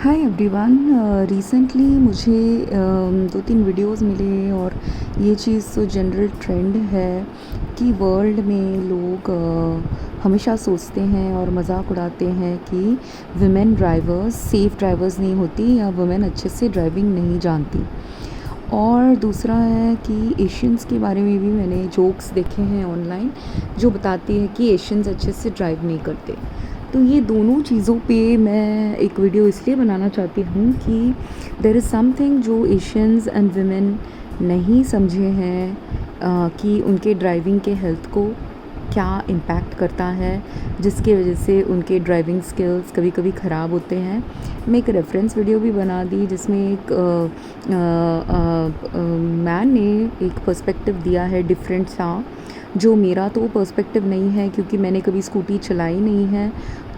Hi everyone. Recently मुझे 2-3 videos मिले और ये चीज़ तो जनरल ट्रेंड है कि वर्ल्ड में लोग हमेशा सोचते हैं और मजाक उड़ाते हैं कि वुमेन ड्राइवर्स सेफ़ ड्राइवर्स नहीं होती या वुमेन अच्छे से ड्राइविंग नहीं जानती। और दूसरा है कि एशियंस के बारे में भी मैंने जोक्स देखे हैं ऑनलाइन जो बताती है कि एशियंस अच्छे से ड्राइव नहीं करते। तो ये दोनों चीज़ों पे मैं एक वीडियो इसलिए बनाना चाहती हूँ कि देयर इज़ समथिंग जो एशियंस एंड वुमेन नहीं समझे हैं कि उनके ड्राइविंग के हेल्थ को क्या इम्पैक्ट करता है, जिसकी वजह से उनके ड्राइविंग स्किल्स कभी कभी ख़राब होते हैं। मैं एक रेफरेंस वीडियो भी बना दी जिसमें एक मैन ने एक पर्सपेक्टिव दिया है डिफरेंट सा, जो मेरा तो पर्सपेक्टिव नहीं है क्योंकि मैंने कभी स्कूटी चलाई नहीं है,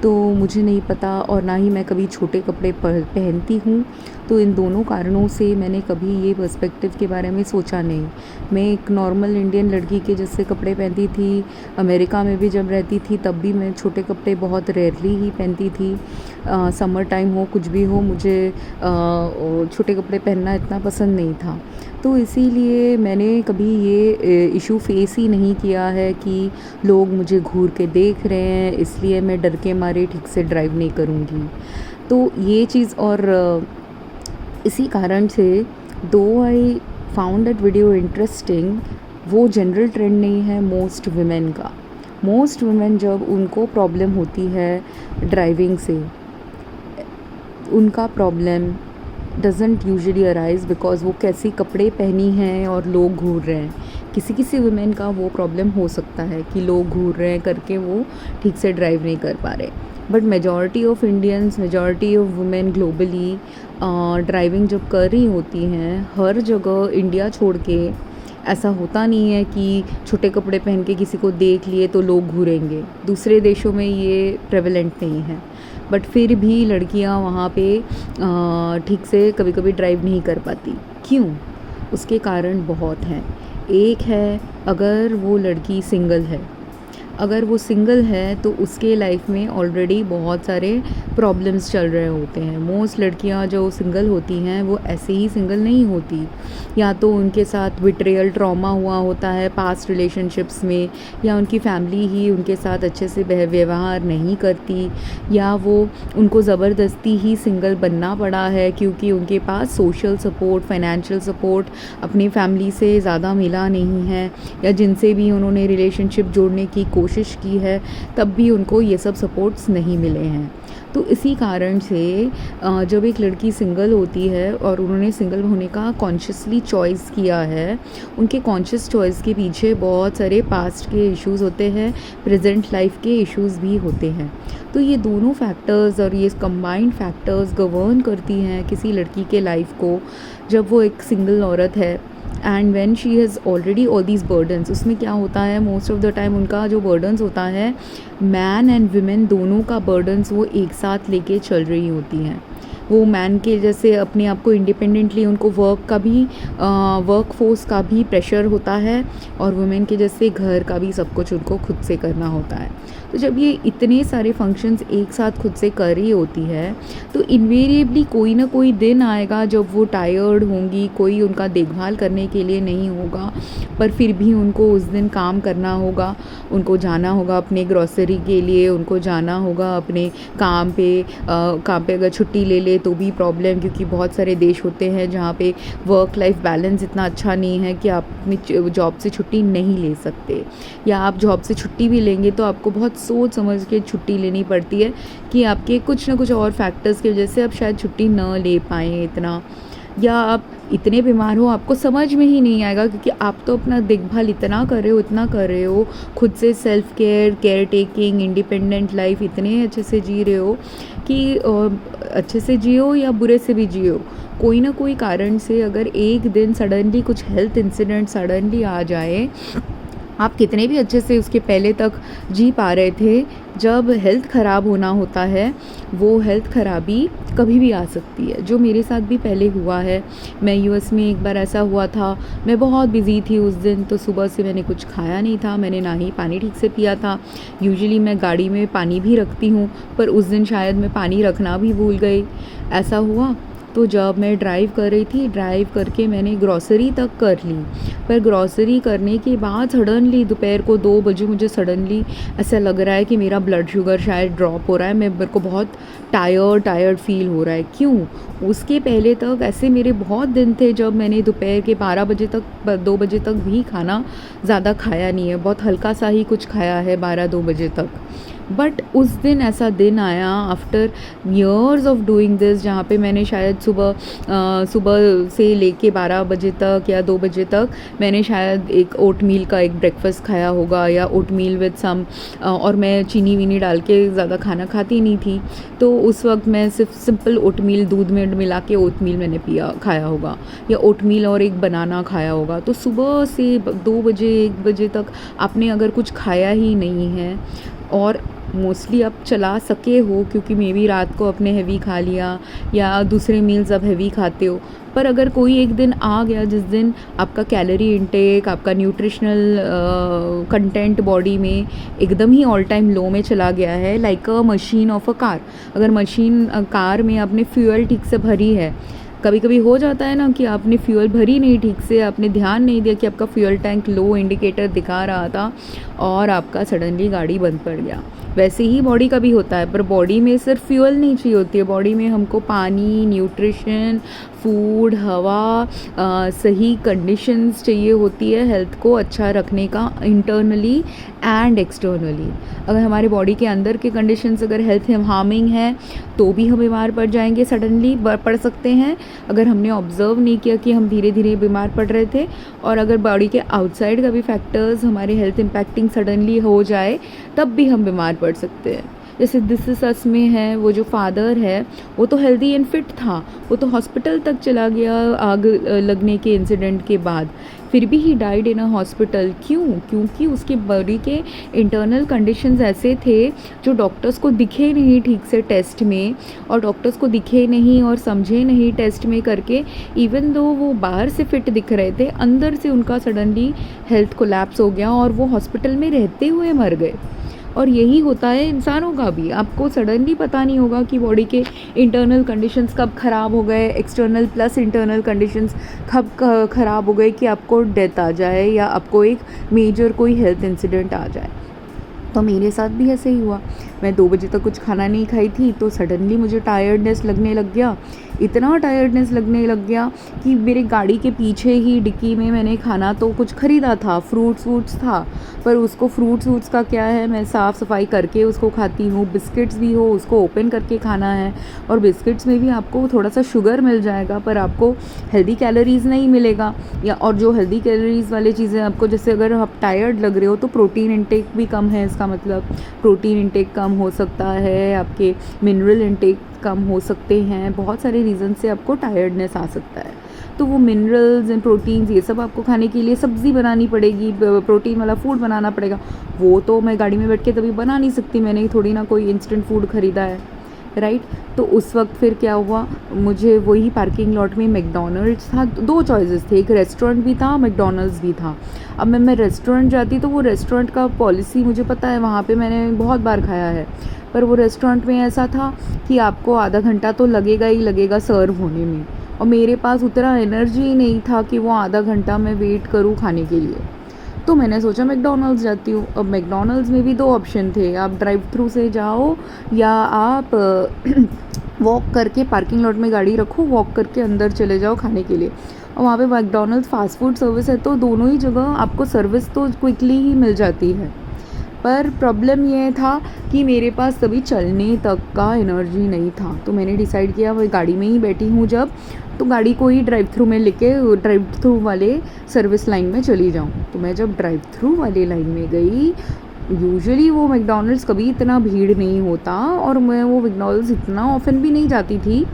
तो मुझे नहीं पता, और ना ही मैं कभी छोटे कपड़े पहनती हूँ। तो इन दोनों कारणों से मैंने कभी ये पर्सपेक्टिव के बारे में सोचा नहीं। मैं एक नॉर्मल इंडियन लड़की के जैसे कपड़े पहनती थी। अमेरिका में भी जब रहती थी तब भी मैं छोटे कपड़े बहुत रेयरली ही पहनती थी। समर टाइम हो कुछ भी हो, मुझे छोटे कपड़े पहनना इतना पसंद नहीं था। तो इसीलिए मैंने कभी ये इशू फेस ही नहीं किया है कि लोग मुझे घूर के देख रहे हैं इसलिए मैं डर के मारे ठीक से ड्राइव नहीं करूँगी। तो ये चीज़, और इसी कारण से दो I found that video interesting, वो जनरल ट्रेंड नहीं है मोस्ट वुमेन का। मोस्ट वुमेन जब उनको प्रॉब्लम होती है ड्राइविंग से, उनका problem doesn't usually arise because वो कैसी कपड़े पहनी हैं और लोग घूर रहे हैं। किसी किसी वुमेन का वो प्रॉब्लम हो सकता है कि लोग घूर रहे हैं करके वो ठीक से ड्राइव नहीं कर पा रहे, but majority of Indians, majority of women globally driving जब कर रही होती हैं हर जगह इंडिया छोड़ के, ऐसा होता नहीं है कि छोटे कपड़े पहन के किसी को देख लिए तो लोग घूरेंगे। दूसरे देशों में ये प्रेवलेंट नहीं है, बट फिर भी लड़कियां वहाँ पे ठीक से कभी कभी ड्राइव नहीं कर पाती। क्यों? उसके कारण बहुत हैं। एक है, अगर वो लड़की सिंगल है, अगर वो सिंगल है तो उसके लाइफ में ऑलरेडी बहुत सारे प्रॉब्लम्स चल रहे होते हैं। मोस्ट लड़कियां जो सिंगल होती हैं वो ऐसे ही सिंगल नहीं होती, या तो उनके साथ बिट्रेयल ट्रॉमा हुआ होता है पास्ट रिलेशनशिप्स में, या उनकी फैमिली ही उनके साथ अच्छे से व्यवहार नहीं करती, या वो उनको ज़बरदस्ती ही सिंगल बनना पड़ा है क्योंकि उनके पास सोशल सपोर्ट, फाइनेंशियल सपोर्ट अपनी फैमिली से ज़्यादा मिला नहीं है, या जिनसे भी उन्होंने रिलेशनशिप जोड़ने की कोशिश की है तब भी उनको ये सब सपोर्ट्स नहीं मिले हैं। तो इसी कारण से जब एक लड़की सिंगल होती है और उन्होंने सिंगल होने का कॉन्शियसली चॉइस किया है, उनके कॉन्शियस चॉइस के पीछे बहुत सारे पास्ट के इश्यूज़ होते हैं, प्रेजेंट लाइफ के इश्यूज़ भी होते हैं। तो ये दोनों फैक्टर्स और ये कंबाइंड फैक्टर्स गवर्न करती हैं किसी लड़की के लाइफ को जब वो एक सिंगल औरत है। And when she has already all these burdens, उसमें क्या होता है मोस्ट ऑफ द टाइम उनका जो बर्डन्स होता है, मैन एंड वुमेन दोनों का बर्डन्स वो एक साथ लेके चल रही होती हैं। वो मैन के जैसे अपने आप को इंडिपेंडेंटली उनको वर्क का भी, वर्क फोर्स का भी प्रेशर होता है, और वुमेन के जैसे घर का भी सब कुछ उनको खुद से करना होता है। तो जब ये इतने सारे फंक्शंस एक साथ खुद से कर रही होती है तो इन्वेरिएबली कोई ना कोई दिन आएगा जब वो टायर्ड होंगी, कोई उनका देखभाल करने के लिए नहीं होगा, पर फिर भी उनको उस दिन काम करना होगा। उनको जाना होगा अपने ग्रॉसरी के लिए, उनको जाना होगा अपने काम पे अगर छुट्टी ले ले तो भी प्रॉब्लम, क्योंकि बहुत सारे देश होते हैं जहाँ पे वर्क लाइफ बैलेंस इतना अच्छा नहीं है कि आप अपनी जॉब से छुट्टी नहीं ले सकते, या आप जॉब से छुट्टी भी लेंगे तो आपको बहुत सोच समझ के छुट्टी लेनी पड़ती है कि आपके कुछ ना कुछ और फैक्टर्स की वजह से आप शायद छुट्टी न ले पाएँ इतना, या आप इतने बीमार हो आपको समझ में ही नहीं आएगा क्योंकि आप तो अपना देखभाल इतना कर रहे हो, इतना कर रहे हो, खुद से self care taking, independent life इतने अच्छे से जी रहे हो कि अच्छे से जियो या बुरे से भी जियो, कोई ना कोई कारण से अगर एक दिन सडनली कुछ हेल्थ इंसिडेंट सडनली आ जाए आप कितने भी अच्छे से उसके पहले तक जी पा रहे थे, जब हेल्थ ख़राब होना होता है, वो हेल्थ ख़राबी कभी भी आ सकती है, जो मेरे साथ भी पहले हुआ है। मैं यूएस में एक बार ऐसा हुआ था, मैं बहुत बिज़ी थी उस दिन, तो सुबह से मैंने कुछ खाया नहीं था, मैंने ना ही पानी ठीक से पिया था। यूजुअली मैं गाड़ी में पानी भी रखती हूँ, पर उस दिन शायद मैं पानी रखना भी भूल गई। ऐसा हुआ, तो जब मैं ड्राइव कर रही थी, ड्राइव करके मैंने ग्रॉसरी तक कर ली, पर ग्रॉसरी करने के बाद सडनली दोपहर को 2 बजे मुझे सडनली ऐसा लग रहा है कि मेरा ब्लड शुगर शायद ड्रॉप हो रहा है, मेरे को बहुत टायर्ड फ़ील हो रहा है। क्यों? उसके पहले तक ऐसे मेरे बहुत दिन थे जब मैंने दोपहर के 12 बजे तक 2 बजे तक भी खाना ज़्यादा खाया नहीं है, बहुत हल्का सा ही कुछ खाया है 12-2 बजे तक। बट उस दिन ऐसा दिन आया after years of doing this, जहाँ पे मैंने शायद सुबह से लेके 12 बजे तक या 2 बजे तक मैंने शायद एक ओट मील का एक ब्रेकफास्ट खाया होगा, या ओट मील विद सम, और मैं चीनी वीनी डाल के ज़्यादा खाना खाती नहीं थी, तो उस वक्त मैं सिर्फ सिंपल ओट मील दूध में मिला के ओट मील मैंने खाया होगा, या ओट मील और एक बनाना खाया होगा। तो सुबह से 2 बजे 1 बजे तक आपने अगर कुछ खाया ही नहीं है, और मोस्टली आप चला सके हो क्योंकि मे बी रात को आपने हैवी खा लिया या दूसरे मील्स आप हैवी खाते हो, पर अगर कोई एक दिन आ गया जिस दिन आपका कैलोरी इंटेक, आपका न्यूट्रिशनल कंटेंट बॉडी में एकदम ही ऑल टाइम लो में चला गया है, like a machine of a car. अगर मशीन कार में आपने फ्यूल ठीक से भरी है, कभी कभी हो जाता है ना कि आपने फ्यूल भरी नहीं ठीक से, आपने ध्यान नहीं दिया कि आपका फ्यूल टैंक लो इंडिकेटर दिखा रहा था और आपका सडनली गाड़ी बंद पड़ गया। वैसे ही बॉडी का भी होता है, पर बॉडी में सिर्फ फ्यूल नहीं चाहिए होती है, बॉडी में हमको पानी, न्यूट्रिशन, फूड, हवा, सही कंडीशंस चाहिए होती है हेल्थ को अच्छा रखने का, इंटरनली एंड एक्सटर्नली। अगर हमारे बॉडी के अंदर के कंडीशंस अगर हेल्थ हार्मिंग है तो भी हम बीमार पड़ जाएंगे, सडनली पड़ सकते हैं अगर हमने ऑब्जर्व नहीं किया कि हम धीरे धीरे बीमार पड़ रहे थे। और अगर बॉडी के आउटसाइड का भी फैक्टर्स हमारे हेल्थ इम्पैक्टिंग सडनली हो जाए तब भी हम बीमार पड़ सकते हैं। जैसे दिस इज अस में है, वो जो फादर है वो तो हेल्दी एंड फिट था, वो तो हॉस्पिटल तक चला गया आग लगने के इंसिडेंट के बाद, फिर भी he died in a hospital. क्यों? क्योंकि उसके बॉडी के इंटरनल कंडीशंस ऐसे थे जो डॉक्टर्स को दिखे नहीं ठीक से टेस्ट में, और डॉक्टर्स को दिखे नहीं और समझे नहीं टेस्ट में करके, इवन दो वो बाहर से फिट दिख रहे थे, अंदर से उनका सडनली हेल्थ कोलैप्स हो गया और वो हॉस्पिटल में रहते हुए मर गए। और यही होता है इंसानों का भी, आपको सडनली पता नहीं होगा कि बॉडी के इंटरनल कंडीशंस कब ख़राब हो गए, एक्सटर्नल प्लस इंटरनल कंडीशंस कब ख़राब हो गए कि आपको डेथ आ जाए या आपको एक मेजर कोई हेल्थ इंसिडेंट आ जाए। तो मेरे साथ भी ऐसे ही हुआ, मैं 2 बजे तक कुछ खाना नहीं खाई थी, तो सडनली मुझे टायर्डनेस लगने लग गया, इतना टायर्डनेस लगने लग गया कि मेरे गाड़ी के पीछे ही डिक्की में मैंने खाना तो कुछ ख़रीदा था, फ्रूट्स था, पर उसको फ्रूट्स का क्या है, मैं साफ़ सफाई करके उसको खाती हूँ। बिस्किट्स भी हो उसको ओपन करके खाना है, और बिस्किट्स में भी आपको थोड़ा सा शुगर मिल जाएगा पर आपको हेल्दी कैलोरीज़ नहीं मिलेगा। या और जो हेल्दी कैलोरीज़ वाली चीज़ें आपको, जैसे अगर आप टायर्ड लग रहे हो तो प्रोटीन इंटेक भी कम है, इसका मतलब प्रोटीन इंटेक कम हो सकता है, आपके मिनरल इंटेक कम हो सकते हैं, बहुत सारे रीज़न से आपको टायर्डनेस आ सकता है। तो वो मिनरल्स एंड प्रोटीन्स ये सब आपको खाने के लिए सब्ज़ी बनानी पड़ेगी, प्रोटीन वाला फूड बनाना पड़ेगा। वो तो मैं गाड़ी में बैठ के तभी बना नहीं सकती, मैंने थोड़ी ना कोई इंस्टेंट फूड ख़रीदा है, राइट। तो उस वक्त फिर क्या हुआ, मुझे वही पार्किंग लॉट में मैकडॉनल्ड्स था, 2 चॉइसेस थे, एक रेस्टोरेंट भी था, मैकडॉनल्ड्स भी था। अब मैं रेस्टोरेंट जाती तो वो रेस्टोरेंट का पॉलिसी मुझे पता है, वहाँ पे मैंने बहुत बार खाया है, पर वो रेस्टोरेंट में ऐसा था कि आपको आधा घंटा तो लगेगा ही लगेगा सर्व होने में, और मेरे पास उतना एनर्जी ही नहीं था कि वो आधा घंटा मैं वेट करूँ खाने के लिए। तो मैंने सोचा मैकडॉनल्ड्स जाती हूँ। अब मैकडॉनल्ड्स में भी 2 ऑप्शन थे, आप ड्राइव थ्रू से जाओ या आप वॉक करके पार्किंग लॉट में गाड़ी रखो, वॉक करके अंदर चले जाओ खाने के लिए। और वहाँ पे मैकडॉनल्ड्स फास्ट फूड सर्विस है, तो दोनों ही जगह आपको सर्विस तो क्विकली ही मिल जाती है। पर प्रॉब्लम ये था कि मेरे पास तभी चलने तक का एनर्जी नहीं था, तो मैंने डिसाइड किया वही गाड़ी में ही बैठी हूँ जब, तो गाड़ी को ही ड्राइव थ्रू में लेके ड्राइव थ्रू वाले सर्विस लाइन में चली जाऊँ। तो मैं जब ड्राइव थ्रू वाले लाइन में गई, यूजुअली वो मैकडॉनल्ड्स कभी इतना भीड़ नहीं होता, और मैं वो मैकडॉनल्ड्स इतना ऑफन भी नहीं जाती थी,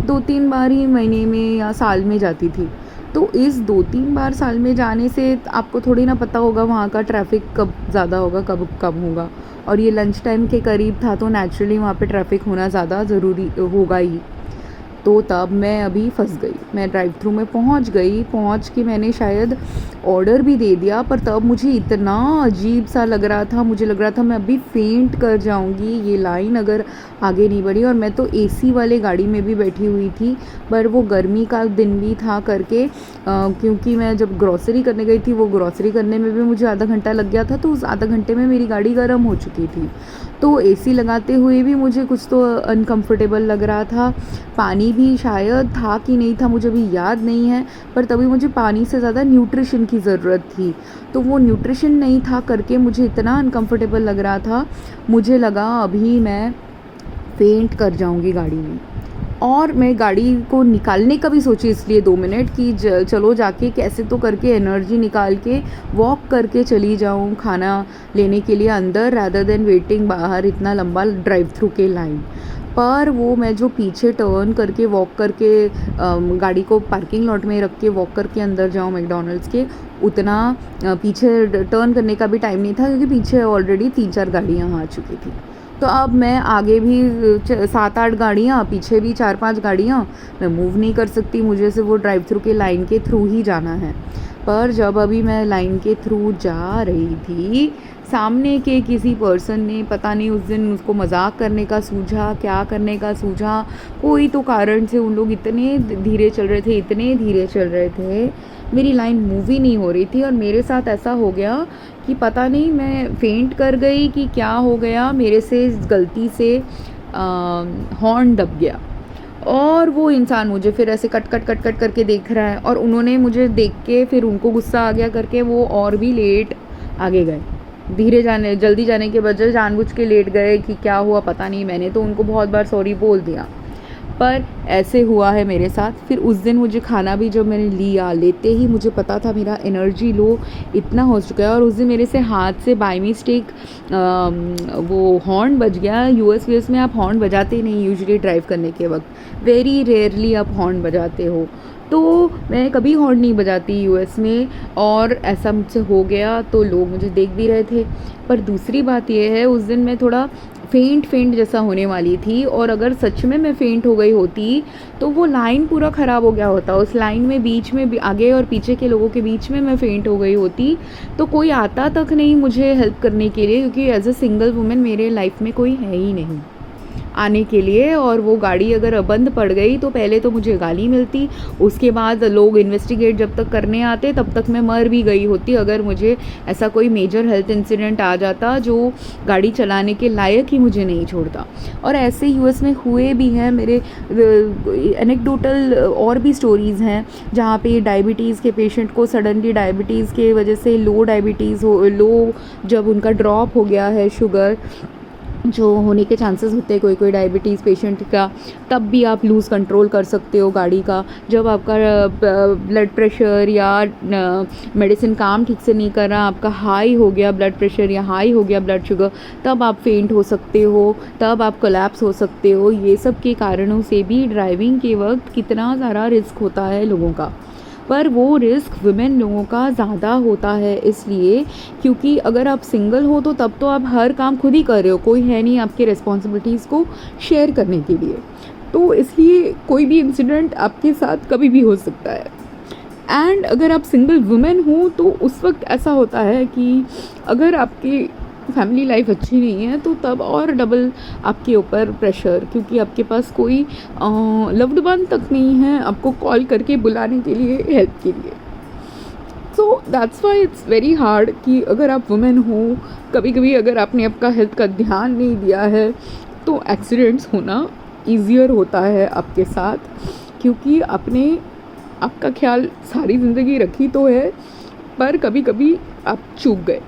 2-3 बार ही महीने में या साल में जाती थी। तो इस 2-3 बार साल में जाने से आपको थोड़ी ना पता होगा वहाँ का ट्रैफ़िक कब ज़्यादा होगा, कब कम होगा। और ये लंच टाइम के करीब था तो नेचुरली वहाँ पे ट्रैफ़िक होना ज़्यादा ज़रूरी होगा ही। तो तब मैं अभी फँस गई। मैं ड्राइव थ्रू में पहुँच गई, पहुँच के मैंने शायद ऑर्डर भी दे दिया, पर तब मुझे इतना अजीब-सा लग रहा था, मुझे लग रहा था मैं अभी फ़ेंट कर जाऊँगी, ये लाइन अगर आगे नहीं बढ़ी। और मैं तो एसी वाले गाड़ी में भी बैठी हुई थी, पर वो गर्मी का दिन भी था करके क्योंकि मैं जब ग्रॉसरी करने गई थी, वो ग्रॉसरी करने में भी मुझे आधा घंटा लग गया था, तो उस आधा घंटे में मेरी गाड़ी गर्म हो चुकी थी। तो एसी लगाते हुए भी मुझे कुछ तो अनकम्फ़र्टेबल लग रहा था। पानी भी शायद था कि नहीं था, मुझे अभी याद नहीं है, पर तभी मुझे पानी से ज़्यादा न्यूट्रिशन की ज़रूरत थी। तो वो न्यूट्रिशन नहीं था करके मुझे इतना अनकम्फ़र्टेबल लग रहा था, मुझे लगा अभी मैं फ़ेंट कर जाऊँगी गाड़ी में। और मैं गाड़ी को निकालने का भी सोची इसलिए 2 मिनट कि चलो जाके कैसे तो करके एनर्जी निकाल के वॉक करके चली जाऊँ खाना लेने के लिए अंदर, रादर देन वेटिंग बाहर इतना लंबा ड्राइव थ्रू के लाइन। पर वो मैं जो पीछे टर्न करके वॉक करके गाड़ी को पार्किंग लॉट में रख के वॉक करके अंदर जाऊँ मैकडॉनल्ड्स के, उतना पीछे टर्न करने का भी टाइम नहीं था क्योंकि पीछे ऑलरेडी 3-4 गाड़ियाँ आ चुकी थी। तो अब मैं आगे भी 7-8 गाड़ियाँ, पीछे भी 4-5 गाड़ियाँ, मैं मूव नहीं कर सकती, मुझे सिर्फ वो ड्राइव थ्रू के लाइन के थ्रू ही जाना है। पर जब अभी मैं लाइन के थ्रू जा रही थी, सामने के किसी पर्सन ने पता नहीं उस दिन उसको मजाक करने का सूझा, क्या करने का सूझा, कोई तो कारण से उन लोग इतने धीरे चल रहे थे, इतने धीरे चल रहे थे, मेरी लाइन मूव ही नहीं हो रही थी। और मेरे साथ ऐसा हो गया कि पता नहीं मैं फेंट कर गई कि क्या हो गया, मेरे से गलती से हॉर्न दब गया। और वो इंसान मुझे फिर ऐसे कट कट कट कट करके देख रहा है, और उन्होंने मुझे देख के फिर उनको गुस्सा आ गया करके वो और भी लेट आगे गए। जल्दी जाने के बजाय जानबूझ के लेट गए कि क्या हुआ पता नहीं। मैंने तो उनको बहुत बार सॉरी बोल दिया, पर ऐसे हुआ है मेरे साथ। फिर उस दिन मुझे खाना भी जब मैंने लिया, लेते ही मुझे पता था मेरा एनर्जी लो इतना हो चुका है। और उस दिन मेरे से हाथ से बाय मिस्टेक वो हॉर्न बज गया। यूएस में आप हॉर्न बजाते नहीं यूजुअली ड्राइव करने के वक्त, वेरी रेयरली आप हॉर्न बजाते हो। तो मैं कभी हॉर्न नहीं बजाती यूएस में, और ऐसा मुझसे हो गया तो लोग मुझे देख भी रहे थे। पर दूसरी बात यह है, उस दिन मैं थोड़ा फेंट जैसा होने वाली थी, और अगर सच में मैं फेंट हो गई होती तो वो लाइन पूरा ख़राब हो गया होता। उस लाइन में बीच में आगे और पीछे के लोगों के बीच में मैं फेंट हो गई होती तो कोई आता तक नहीं मुझे हेल्प करने के लिए, क्योंकि एज अ सिंगल वुमेन मेरे लाइफ में कोई है ही नहीं आने के लिए। और वो गाड़ी अगर बंद पड़ गई तो पहले तो मुझे गाली मिलती, उसके बाद लोग इन्वेस्टिगेट जब तक करने आते तब तक मैं मर भी गई होती अगर मुझे ऐसा कोई मेजर हेल्थ इंसिडेंट आ जाता जो गाड़ी चलाने के लायक ही मुझे नहीं छोड़ता। और ऐसे यूएस में हुए भी हैं मेरे एनेक्डोटल और भी स्टोरीज़ हैं जहाँ पे डायबिटीज़ के पेशेंट को सडनली डायबिटीज़ के वजह से लो जब उनका ड्रॉप हो गया है शुगर जो होने के चांसेस होते हैं कोई डायबिटीज़ पेशेंट का, तब भी आप लूज़ कंट्रोल कर सकते हो गाड़ी का। जब आपका ब्लड प्रेशर या मेडिसिन काम ठीक से नहीं कर रहा, आपका हाई हो गया ब्लड प्रेशर या हाई हो गया ब्लड शुगर, तब आप फेंट हो सकते हो, तब आप कोलैप्स हो सकते हो। ये सब के कारणों से भी ड्राइविंग के वक्त कितना ज़्यादा रिस्क होता है लोगों का। पर वो रिस्क वुमेन लोगों का ज़्यादा होता है इसलिए क्योंकि अगर आप सिंगल हो तो तब तो आप हर काम खुद ही कर रहे हो, कोई है नहीं आपके रिस्पॉन्सिबिलिटीज़ को शेयर करने के लिए। तो इसलिए कोई भी इंसिडेंट आपके साथ कभी भी हो सकता है। एंड अगर आप सिंगल वुमेन हो तो उस वक्त ऐसा होता है कि अगर आपकी फैमिली लाइफ अच्छी नहीं है तो तब और डबल आपके ऊपर प्रेशर, क्योंकि आपके पास कोई लव्ड वन तक नहीं है आपको कॉल करके बुलाने के लिए हेल्प के लिए। So that's why it's very hard कि अगर आप वुमेन हो, कभी कभी अगर आपने आपका हेल्थ का ध्यान नहीं दिया है तो एक्सीडेंट्स होना ईजियर होता है आपके साथ, क्योंकि आपने आपका ख्याल सारी ज़िंदगी रखी तो है पर कभी कभी आप चूक गए।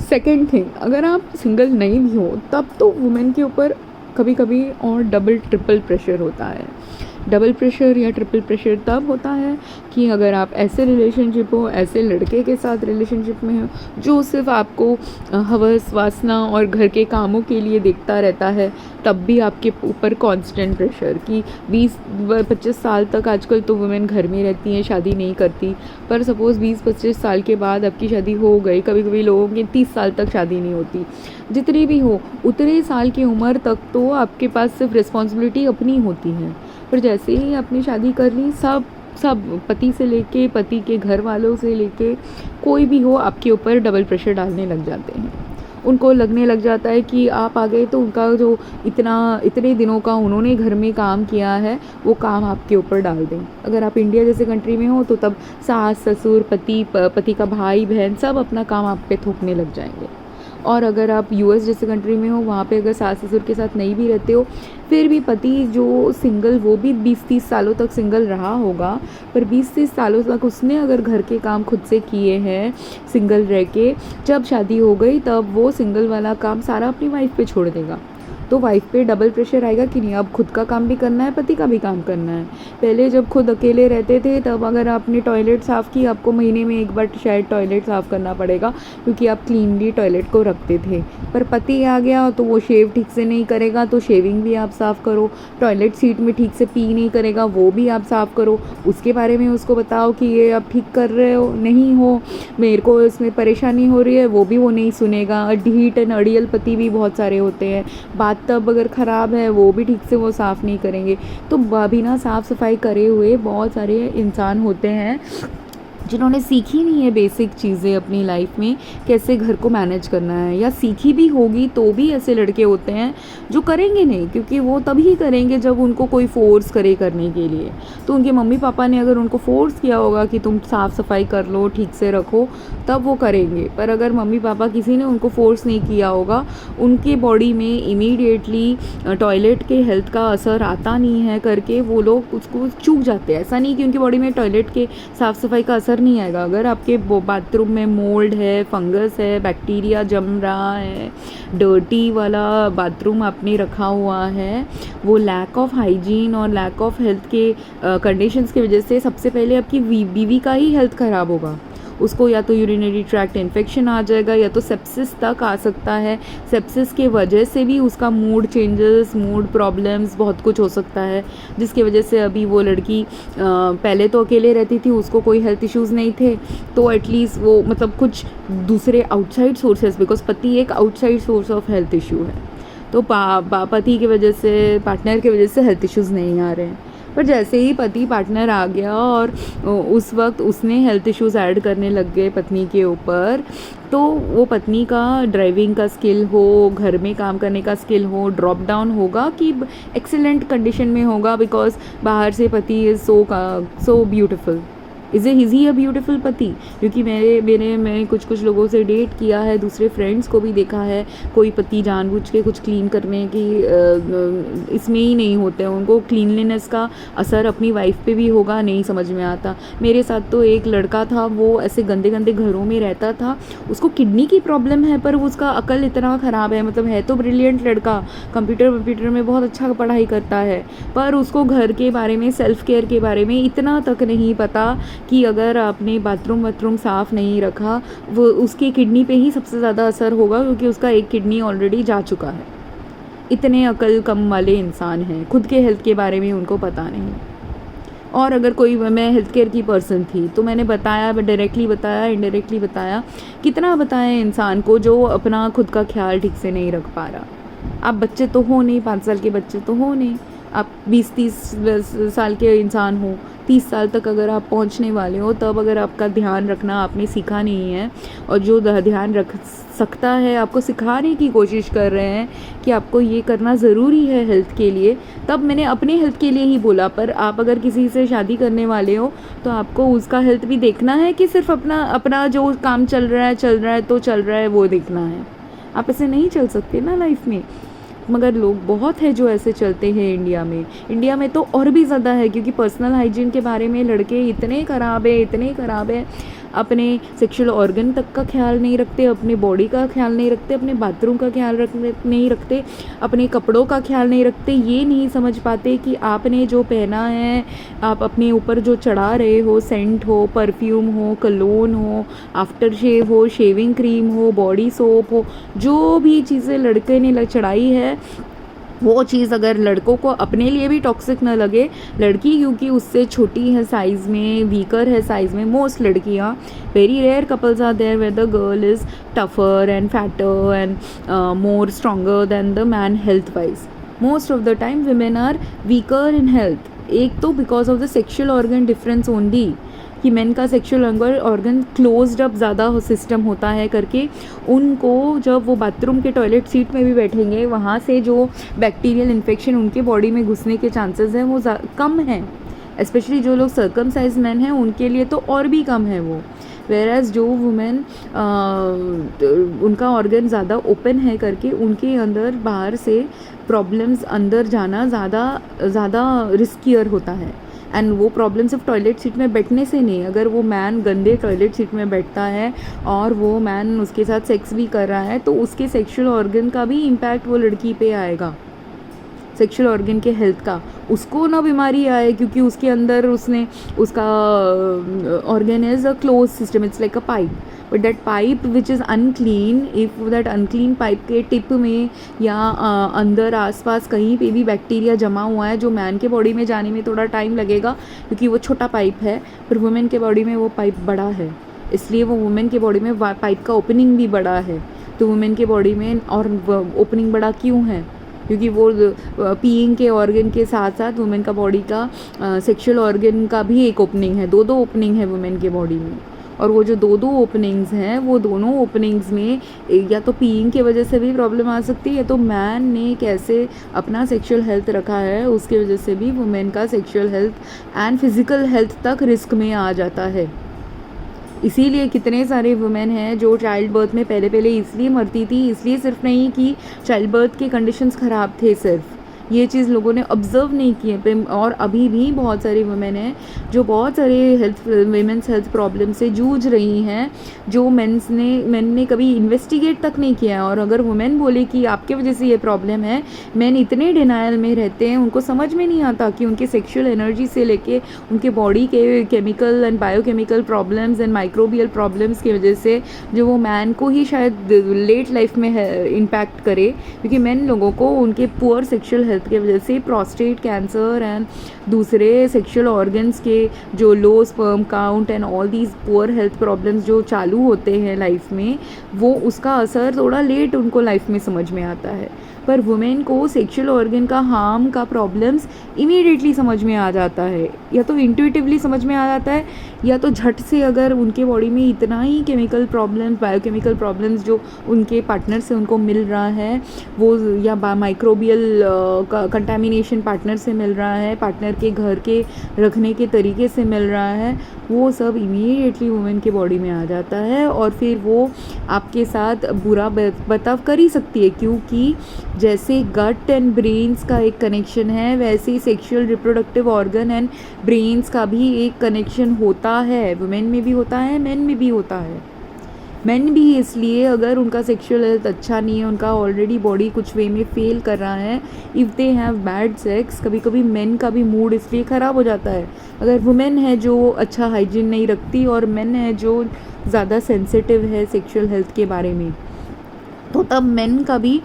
सेकेंड थिंग, अगर आप सिंगल नहीं भी हो तब तो वुमेन के ऊपर कभी कभी और डबल ट्रिपल प्रेशर होता है, डबल प्रेशर या ट्रिपल प्रेशर तब होता है कि अगर आप ऐसे रिलेशनशिप हो, ऐसे लड़के के साथ रिलेशनशिप में हो जो सिर्फ आपको हवस, वासना और घर के कामों के लिए देखता रहता है, तब भी आपके ऊपर कांस्टेंट प्रेशर कि 20-25 साल तक आजकल तो वुमेन घर में रहती हैं, शादी नहीं करती। पर सपोज़ 20-25 साल के बाद आपकी शादी हो गई, कभी कभी लोगों की 30 साल तक शादी नहीं होती। जितनी भी हो उतने साल की उम्र तक तो आपके पास सिर्फ रिस्पॉन्सिबिलिटी अपनी होती है, पर जैसे ही आपने शादी कर ली, सब सब पति से लेके पति के घर वालों से लेके कोई भी हो आपके ऊपर डबल प्रेशर डालने लग जाते हैं। उनको लगने लग जाता है कि आप आ गए तो उनका जो इतने दिनों का उन्होंने घर में काम किया है वो काम आपके ऊपर डाल दें। अगर आप इंडिया जैसे कंट्री में हो तो तब सास ससुर पति का भाई बहन सब अपना काम आप पे थोपने लग जाएंगे। और अगर आप यूएस जैसे कंट्री में हो, वहाँ पे अगर सास ससुर के साथ नहीं भी रहते हो, फिर भी पति जो सिंगल, वो भी 20-30 सालों तक सिंगल रहा होगा, पर 20-30 सालों तक उसने अगर घर के काम खुद से किए हैं सिंगल रह के, जब शादी हो गई तब वो सिंगल वाला काम सारा अपनी वाइफ पे छोड़ देगा। तो वाइफ पे डबल प्रेशर आएगा कि नहीं, अब खुद का काम भी करना है, पति का भी काम करना है। पहले जब खुद अकेले रहते थे तब अगर आपने टॉयलेट साफ़ की, आपको महीने में एक बार शायद टॉयलेट साफ़ करना पड़ेगा क्योंकि आप क्लीनली टॉयलेट को रखते थे। पर पति आ गया तो वो शेव ठीक से नहीं करेगा तो शेविंग भी आप साफ़ करो, टॉयलेट सीट में ठीक से पी नहीं करेगा वो भी आप साफ़ करो, उसके बारे में उसको बताओ कि ये आप ठीक कर रहे हो नहीं हो, मेरे को इसमें परेशानी हो रही है, वो भी वो नहीं सुनेगा। ढीठ एंड अड़ियल पति भी बहुत सारे होते हैं, तब अगर ख़राब है वो भी ठीक से वो साफ़ नहीं करेंगे। तो बिना साफ़ सफाई करे हुए बहुत सारे इंसान होते हैं जिन्होंने सीखी नहीं है बेसिक चीज़ें अपनी लाइफ में, कैसे घर को मैनेज करना है, या सीखी भी होगी तो भी ऐसे लड़के होते हैं जो करेंगे नहीं, क्योंकि वो तभी करेंगे जब उनको कोई फ़ोर्स करे करने के लिए। तो उनके मम्मी पापा ने अगर उनको फ़ोर्स किया होगा कि तुम साफ़ सफाई कर लो, ठीक से रखो, तब वो करेंगे। पर अगर मम्मी पापा किसी ने उनको फ़ोर्स नहीं किया होगा, उनके बॉडी में इमीडिएटली टॉयलेट के हेल्थ का असर आता नहीं है करके वो लोग उसको चूक जाते हैं। ऐसा नहीं कि उनकी बॉडी में टॉयलेट के साफ़ सफाई का असर नहीं आएगा। अगर आपके बाथरूम में मोल्ड है, फंगस है, बैक्टीरिया जम रहा है, डर्टी वाला बाथरूम आपने रखा हुआ है, वो लैक ऑफ हाइजीन और लैक ऑफ हेल्थ के कंडीशंस की वजह से सबसे पहले आपकी बीवी का ही हेल्थ ख़राब होगा। उसको या तो यूरिनरी ट्रैक्ट इन्फेक्शन आ जाएगा या तो सेप्सिस तक आ सकता है। सेप्सिस के वजह से भी उसका मूड चेंजेस, मूड प्रॉब्लम्स, बहुत कुछ हो सकता है, जिसकी वजह से अभी वो लड़की पहले तो अकेले रहती थी, उसको कोई हेल्थ इश्यूज़ नहीं थे, तो एटलीस्ट वो मतलब कुछ दूसरे आउटसाइड सोर्सेज, बिकॉज पति एक outside source of health issue है, तो पति की वजह से, पार्टनर की वजह से हेल्थ इश्यूज़ नहीं आ रहे हैं। पर जैसे ही पति पार्टनर आ गया और उस वक्त उसने हेल्थ इश्यूज़ ऐड करने लग गए पत्नी के ऊपर, तो वो पत्नी का ड्राइविंग का स्किल हो, घर में काम करने का स्किल हो, ड्रॉप डाउन होगा कि एक्सीलेंट कंडीशन में होगा, बिकॉज बाहर से पति is so beautiful. Is he a beautiful पति? क्योंकि मैंने कुछ लोगों से डेट किया है, दूसरे फ्रेंड्स को भी देखा है, कोई पति जानबूझ के कुछ क्लीन करने की इसमें ही नहीं होते हैं, उनको क्लीनलीनेस का असर अपनी वाइफ पे भी होगा, नहीं समझ में आता। मेरे साथ तो एक लड़का था, वो ऐसे गंदे गंदे घरों में रहता था, उसको किडनी की प्रॉब्लम है, पर उसका अकल इतना ख़राब है, मतलब है तो ब्रिलियंट लड़का, कंप्यूटर में बहुत अच्छा पढ़ाई करता है, पर उसको घर के बारे में, सेल्फ केयर के बारे में इतना तक नहीं पता कि अगर आपने बाथरूम साफ़ नहीं रखा, वो उसके किडनी पे ही सबसे ज़्यादा असर होगा, क्योंकि उसका एक किडनी ऑलरेडी जा चुका है। इतने अकल कम वाले इंसान हैं, खुद के हेल्थ के बारे में उनको पता नहीं। और अगर कोई, मैं हेल्थ केयर की पर्सन थी तो मैंने बताया, डायरेक्टली बताया, इनडायरेक्टली बताया, कितना बताया इंसान को जो अपना खुद का ख्याल ठीक से नहीं रख पा रहा। आप बच्चे तो हो नहीं, 5 साल के बच्चे तो हो नहीं, आप 20-30 साल के इंसान हो, 30 साल तक अगर आप पहुंचने वाले हो, तब अगर आपका ध्यान रखना आपने सीखा नहीं है, और जो ध्यान रख सकता है आपको सिखाने की कोशिश कर रहे हैं कि आपको ये करना ज़रूरी है हेल्थ के लिए, तब मैंने अपने हेल्थ के लिए ही बोला। पर आप अगर किसी से शादी करने वाले हो तो आपको उसका हेल्थ भी देखना है कि सिर्फ अपना जो काम चल रहा है तो चल रहा है वो देखना है। आप ऐसे नहीं चल सकते ना लाइफ में। मगर लोग बहुत है जो ऐसे चलते हैं इंडिया में तो और भी ज़्यादा है, क्योंकि पर्सनल हाइजीन के बारे में लड़के इतने ख़राब है। अपने सेक्सुअल ऑर्गन तक का ख्याल नहीं रखते, अपने बॉडी का ख्याल नहीं रखते, अपने बाथरूम का ख्याल नहीं रखते, अपने कपड़ों का ख्याल नहीं रखते। ये नहीं समझ पाते कि आपने जो पहना है, आप अपने ऊपर जो चढ़ा रहे हो, सेंट हो, परफ्यूम हो, कलोन हो, आफ्टर शेव हो, शेविंग क्रीम हो, बॉडी सोप हो, जो भी चीज़ें लड़के ने चढ़ाई है, वो चीज़ अगर लड़कों को अपने लिए भी टॉक्सिक ना लगे, लड़की क्योंकि उससे छोटी है साइज़ में, वीकर है साइज़ में, मोस्ट लड़कियाँ, very rare couples are there where the girl is tougher and fatter and more stronger than the man health wise. Most of the time women are weaker in health. एक तो because of the sexual organ difference only, कि men का sexual organ closed up ज़्यादा system होता है करके, उनको जब वो बाथरूम के टॉयलेट सीट में भी बैठेंगे, वहाँ से जो बैक्टीरियल इन्फेक्शन उनके बॉडी में घुसने के चांसेस हैं वो कम हैं। स्पेशली जो लोग सर्कमसाइज मैन हैं उनके लिए तो और भी कम है वो। वेराज जो वुमेन उनका ऑर्गन ज़्यादा ओपन है करके, उनके अंदर बाहर से प्रॉब्लम्स अंदर जाना ज़्यादा रिस्कियर होता है। एंड वो प्रॉब्लम सिर्फ टॉयलेट सीट में बैठने से नहीं, अगर वो मैन गंदे टॉयलेट सीट में बैठता है और वो मैन उसके साथ सेक्स भी कर रहा है, तो उसके सेक्सुअल ऑर्गन का भी इम्पैक्ट वो लड़की पे आएगा, सेक्सुअल ऑर्गन के हेल्थ का। उसको ना बीमारी आए क्योंकि उसके अंदर उसका organ is a close system, it's like a pipe, but that pipe which is unclean, if that unclean pipe के टिप में या अंदर आसपास कहीं पे भी बैक्टीरिया जमा हुआ है, जो मैन के बॉडी में जाने में थोड़ा टाइम लगेगा क्योंकि वो छोटा पाइप है, पर वुमेन के बॉडी में वो पाइप बड़ा है, इसलिए वो वुमेन के बॉडी में पाइप का ओपनिंग भी बड़ा है। तो वुमेन के बॉडी में और ओपनिंग बड़ा क्यों है? क्योंकि वो पीइंग के ऑर्गन के साथ साथ वुमेन का बॉडी का सेक्सुअल ऑर्गन का भी एक ओपनिंग है, दो ओपनिंग है वुमेन के बॉडी में। और वो जो दो ओपनिंग्स हैं, वो दोनों ओपनिंग्स में या तो पीइंग की वजह से भी प्रॉब्लम आ सकती है, या तो मैन ने कैसे अपना सेक्सुअल हेल्थ रखा है उसकी वजह से भी वुमेन का sexual health and physical health तक रिस्क में आ जाता है। इसीलिए कितने सारे वुमेन हैं जो चाइल्ड बर्थ में पहले इसलिए मरती थी, इसलिए सिर्फ नहीं कि चाइल्ड बर्थ के कंडीशंस ख़राब थे, सिर्फ ये चीज़ लोगों ने ऑब्ज़र्व नहीं किए पे। और अभी भी बहुत सारी वुमेन हैं जो बहुत सारे वीमेंस हेल्थ प्रॉब्लम से जूझ रही हैं, जो मेन ने कभी इन्वेस्टिगेट तक नहीं किया। और अगर वुमेन बोले कि आपके वजह से ये प्रॉब्लम है, मेन इतने डिनायल में रहते हैं, उनको समझ में नहीं आता कि उनके सेक्सुअल एनर्जी से लेके उनके बॉडी के chemical and biochemical problems and microbial problems की वजह से जो वो मैन को ही शायद लेट लाइफ में इम्पैक्ट करे, क्योंकि मेन लोगों को उनके पुअर सेक्सुअल हेल्थ की वजह से प्रोस्टेट कैंसर एंड दूसरे सेक्सुअल ऑर्गन्स के जो low sperm count and all these poor health problems जो चालू होते हैं लाइफ में, वो उसका असर थोड़ा लेट उनको लाइफ में समझ में आता है। पर वुमेन को सेक्सुअल ऑर्गन का हार्म का प्रॉब्लम्स इमीडिएटली समझ में आ जाता है, या तो इंट्यूटिवली समझ में आ जाता है, या तो झट से अगर उनके बॉडी में इतना ही केमिकल प्रॉब्लम्स, बायोकेमिकल प्रॉब्लम्स जो उनके पार्टनर से उनको मिल रहा है, वो या माइक्रोबियल कंटामिनेशन पार्टनर से मिल रहा है, पार्टनर के घर के रखने के तरीके से मिल रहा है, वो सब इमीडिएटली वुमेन के बॉडी में आ जाता है। और फिर वो आपके साथ बुरा बर्ताव कर ही सकती है, क्योंकि जैसे गट एंड ब्रेन्स का एक कनेक्शन है, वैसे ही sexual reproductive organ and brains का भी एक कनेक्शन होता है। वुमेन में भी होता है, मेन में भी होता है। मेन भी इसलिए, अगर उनका सेक्सुअल हेल्थ अच्छा नहीं है, उनका ऑलरेडी बॉडी कुछ वे में फेल कर रहा है, if they have bad sex, कभी कभी मेन का भी मूड इसलिए ख़राब हो जाता है। अगर वुमेन है जो अच्छा हाइजीन नहीं रखती और मेन है जो ज़्यादा सेंसिटिव है सेक्सुअल हेल्थ के बारे में, तो तब मेन का भी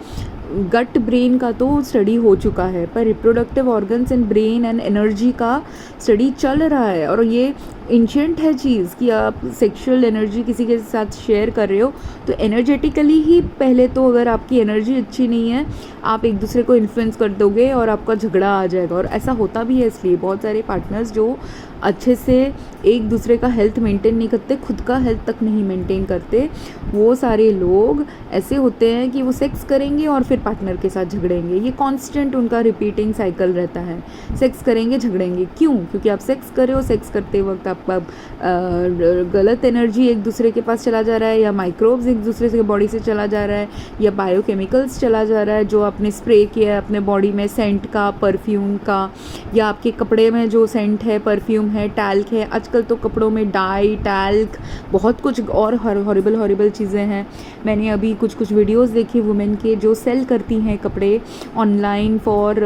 गट ब्रेन का तो स्टडी हो चुका है, पर reproductive organs and brain and energy का स्टडी चल रहा है। और ये एंशिएंट है चीज़ कि आप सेक्सुअल एनर्जी किसी के साथ शेयर कर रहे हो तो एनर्जेटिकली ही पहले तो अगर आपकी एनर्जी अच्छी नहीं है, आप एक दूसरे को इन्फ्लुएंस कर दोगे और आपका झगड़ा आ जाएगा। और ऐसा होता भी है, इसलिए बहुत सारे पार्टनर्स जो अच्छे से एक दूसरे का हेल्थ मेंटेन नहीं करते, खुद का हेल्थ तक नहीं मेंटेन करते, वो सारे लोग ऐसे होते हैं कि वो सेक्स करेंगे और फिर पार्टनर के साथ झगड़ेंगे। ये कांस्टेंट उनका रिपीटिंग साइकिल रहता है, सेक्स करेंगे झगड़ेंगे। क्यों? क्योंकि आप सेक्स कर रहे हो, सेक्स करते वक्त आप गलत एनर्जी एक दूसरे के पास चला जा रहा है, या माइक्रोब्स एक दूसरे के बॉडी से चला जा रहा है, या बायोकेमिकल्स चला जा रहा है जो आपने स्प्रे किया है अपने बॉडी में, सेंट का, परफ्यूम का, या आपके कपड़े में जो सेंट है, परफ्यूम है, टैल्क है। आजकल तो कपड़ों में डाई, टैल्क, बहुत कुछ और हॉरिबल चीज़ें हैं। मैंने अभी कुछ वीडियोस देखी वुमेन के जो सेल करती हैं कपड़े ऑनलाइन फॉर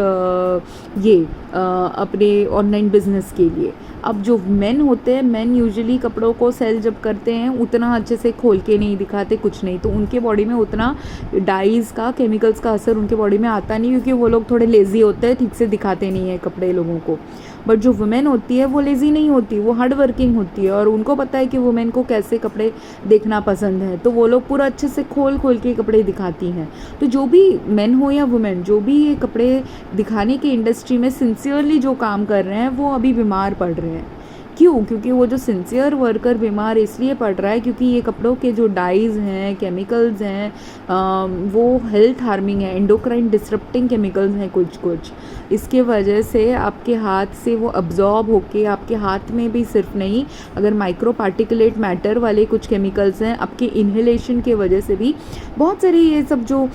अपने ऑनलाइन बिजनेस के लिए। अब जो मेन होते हैं, मेन यूजुअली कपड़ों को सेल जब करते हैं उतना अच्छे से खोल के नहीं दिखाते, कुछ नहीं, तो उनके बॉडी में उतना डाइज़ का, केमिकल्स का असर उनके बॉडी में आता नहीं, क्योंकि वो लोग थोड़े लेज़ी होते हैं, ठीक से दिखाते नहीं है कपड़े लोगों को। बट जो वुमेन होती है वो लेज़ी नहीं होती, वो हार्ड वर्किंग होती है, और उनको पता है कि वुमेन को कैसे कपड़े देखना पसंद है, तो वो लोग पूरा अच्छे से खोल के कपड़े दिखाती हैं। तो जो भी मेन हो या वुमेन, जो भी ये कपड़े दिखाने की इंडस्ट्री में सिंसियरली जो काम कर रहे हैं, वो अभी बीमार पड़ रहे हैं। क्यों? क्योंकि वो जो सिंसियर वर्कर बीमार इसलिए पड़ रहा है क्योंकि ये कपड़ों के जो डाइज़ हैं, केमिकल्स हैं, वो हेल्थ हार्मिंग है, एंडोक्राइन डिसरप्टिंग केमिकल्स हैं कुछ। इसके वजह से आपके हाथ से वो अब्जॉर्ब होके आपके हाथ में भी सिर्फ नहीं, अगर माइक्रो पार्टिकुलेट मैटर वाले कुछ केमिकल्स हैं, आपके इन्हेलेशन के वजह से भी बहुत सारी ये सब जो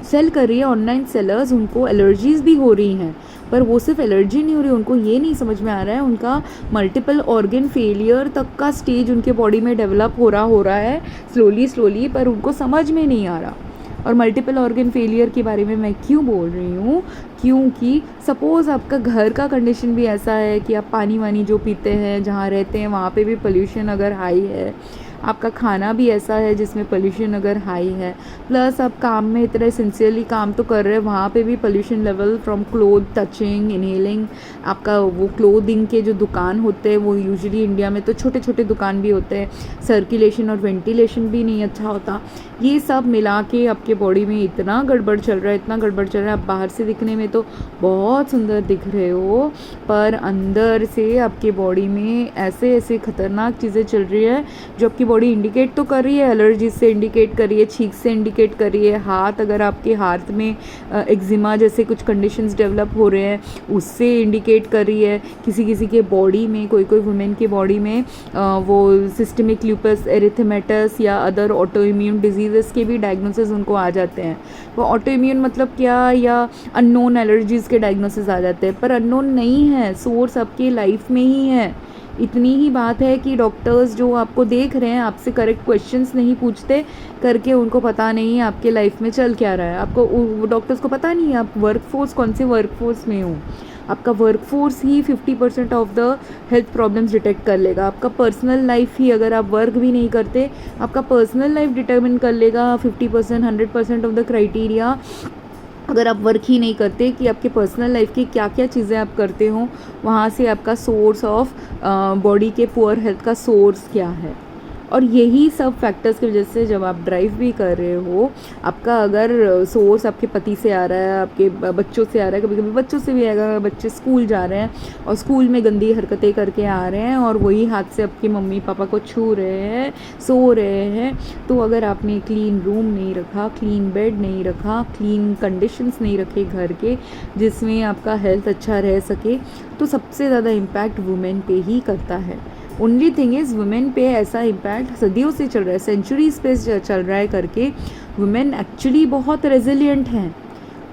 सेल कर रही है ऑनलाइन सेलर्स, उनको एलर्जीज़ भी हो रही हैं। पर वो सिर्फ एलर्जी नहीं हो रही, उनको ये नहीं समझ में आ रहा है उनका मल्टीपल ऑर्गन फेलियर तक का स्टेज उनके बॉडी में डेवलप हो रहा है स्लोली, पर उनको समझ में नहीं आ रहा। और मल्टीपल ऑर्गन फेलियर के बारे में मैं क्यों बोल रही हूँ? क्योंकि सपोज़ आपका घर का कंडीशन भी ऐसा है कि आप पानी वानी जो पीते हैं, जहाँ रहते हैं वहाँ पे भी पोल्यूशन अगर हाई है, आपका खाना भी ऐसा है जिसमें पोल्यूशन अगर हाई है, प्लस आप काम में इतना सिंसियरली काम तो कर रहे हैं, वहाँ पे भी pollution level from cloth touching, inhaling, आपका वो क्लोथिंग के जो दुकान होते हैं वो यूजुअली इंडिया में तो छोटे दुकान भी होते हैं, सर्कुलेशन और वेंटिलेशन भी नहीं अच्छा होता। ये सब मिला के आपके बॉडी में इतना गड़बड़ चल रहा है, आप बाहर से दिखने में तो बहुत सुंदर दिख रहे हो, पर अंदर से आपके बॉडी में ऐसे खतरनाक चीज़ें चल रही है जो आपकी बॉडी इंडिकेट तो कर रही है, एलर्जी से इंडिकेट कर रही है, छींक से इंडिकेट कर रही है, हाथ, अगर आपके हाथ में एक्जिमा जैसे कुछ कंडीशंस डेवलप हो रहे हैं उससे इंडिकेट कर रही है। किसी के बॉडी में, कोई वुमेन के बॉडी में वो सिस्टमिक ल्यूपस एरिथेमेटस या अदर ऑटो इम्यून डिजीज़ के भी डायग्नोसिस उनको आ जाते हैं। वो ऑटो इम्यून मतलब क्या, या अननोन एलर्जीज़ के डायग्नोसिस आ जाते हैं, पर अननोन नहीं है, सोर्स आपके लाइफ में ही है। इतनी ही बात है कि डॉक्टर्स जो आपको देख रहे हैं आपसे करेक्ट क्वेश्चंस नहीं पूछते करके उनको पता नहीं है आपके लाइफ में चल क्या रहा है। आपको डॉक्टर्स को पता नहीं है आप वर्कफोर्स कौन से वर्कफोर्स में हो। आपका workforce he 50% of the health problems detect कर लेगा। आपका पर्सनल लाइफ ही, अगर आप वर्क भी नहीं करते, आपका पर्सनल लाइफ डिटर्मिन कर लेगा 50% 100% ऑफ द क्राइटेरिया। अगर आप वर्क ही नहीं करते कि आपके पर्सनल लाइफ की क्या क्या चीज़ें आप करते हो, वहाँ से आपका सोर्स ऑफ बॉडी के पुअर हेल्थ का सोर्स क्या है। और यही सब फैक्टर्स की वजह से जब आप ड्राइव भी कर रहे हो, आपका अगर सोर्स आपके पति से आ रहा है, आपके बच्चों से आ रहा है, कभी कभी बच्चों से भी आएगा, बच्चे स्कूल जा रहे हैं और स्कूल में गंदी हरकतें करके आ रहे हैं और वही हाथ से आपके मम्मी पापा को छू रहे हैं, सो रहे हैं, तो अगर आपने क्लीन रूम नहीं रखा, क्लीन बेड नहीं रखा, क्लीन कंडीशंस नहीं रखे घर के जिसमें आपका हेल्थ अच्छा रह सके, तो सबसे ज़्यादा इम्पैक्ट वुमेन पे ही करता है। ओनली थिंग इज़ वुमेन पे ऐसा इम्पैक्ट सदियों से चल रहा है, सेंचुरीज पे चल रहा है करके वुमेन एक्चुअली बहुत रेजिलिएंट हैं,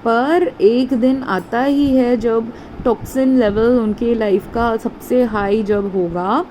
पर एक दिन आता ही है जब टॉक्सिन लेवल उनके लाइफ का सबसे हाई जब होगा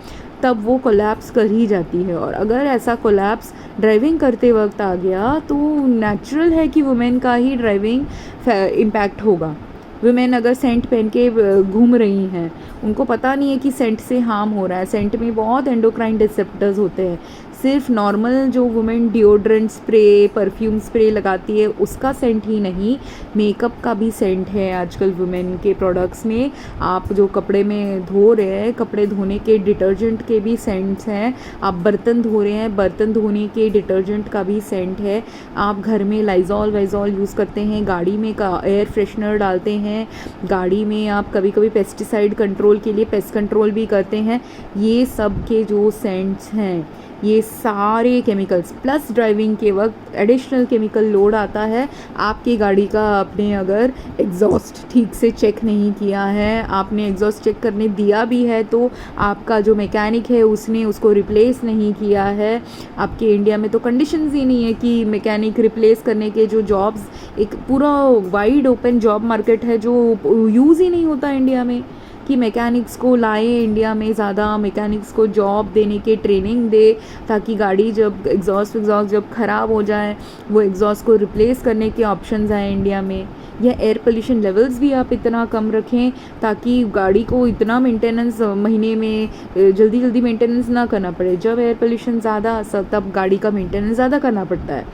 तब वो कोलैप्स कर ही जाती है। और अगर ऐसा कोलैप्स ड्राइविंग करते वक्त आ गया तो नेचुरल है कि वुमेन का ही ड्राइविंग इम्पैक्ट होगा। वुमेन अगर सेंट पहन के घूम रही हैं, उनको पता नहीं है कि सेंट से हार्म हो रहा है। सेंट में बहुत एंडोक्राइन डिसेप्टर्स होते हैं। सिर्फ नॉर्मल जो women deodorant spray, perfume spray लगाती है उसका सेंट ही नहीं, मेकअप का भी सेंट है आजकल वुमेन के प्रोडक्ट्स में। आप जो कपड़े में धो रहे हैं, कपड़े धोने के डिटर्जेंट के भी सेंट्स हैं। आप बर्तन धो रहे हैं, बर्तन धोने के डिटर्जेंट का भी सेंट है। आप घर में लाइजॉल वाइजॉल यूज़ करते हैं, गाड़ी में का एयर फ्रेशनर डालते हैं, गाड़ी में आप कभी कभी पेस्टिसाइड कंट्रोल के लिए पेस्ट कंट्रोल भी करते हैं। ये सब के जो सेंट्स हैं ये सारे केमिकल्स प्लस ड्राइविंग के वक्त एडिशनल केमिकल लोड आता है आपकी गाड़ी का। आपने अगर एग्जॉस्ट ठीक से चेक नहीं किया है, आपने एग्जॉस्ट चेक करने दिया भी है तो आपका जो मैकेनिक है उसने उसको रिप्लेस नहीं किया है। आपके इंडिया में तो कंडीशंस ही नहीं है कि मैकेनिक रिप्लेस करने के जो जॉब्स, एक पूरा वाइड ओपन जॉब मार्केट है जो यूज़ ही नहीं होता इंडिया में, कि मैकेनिक्स को लाए इंडिया में, ज़्यादा मैकेनिक्स को जॉब देने के ट्रेनिंग दे, ताकि गाड़ी जब एग्जॉस्ट जब ख़राब हो जाए वो एग्जॉस्ट को रिप्लेस करने के ऑप्शंस आए इंडिया में। या एयर पोल्यूशन लेवल्स भी आप इतना कम रखें ताकि गाड़ी को इतना मेंटेनेंस महीने में जल्दी जल्दी मेंटेनेंस ना करना पड़े। जब एयर पोल्यूशन ज़्यादा तब गाड़ी का मेंटेनेंस ज़्यादा करना पड़ता है,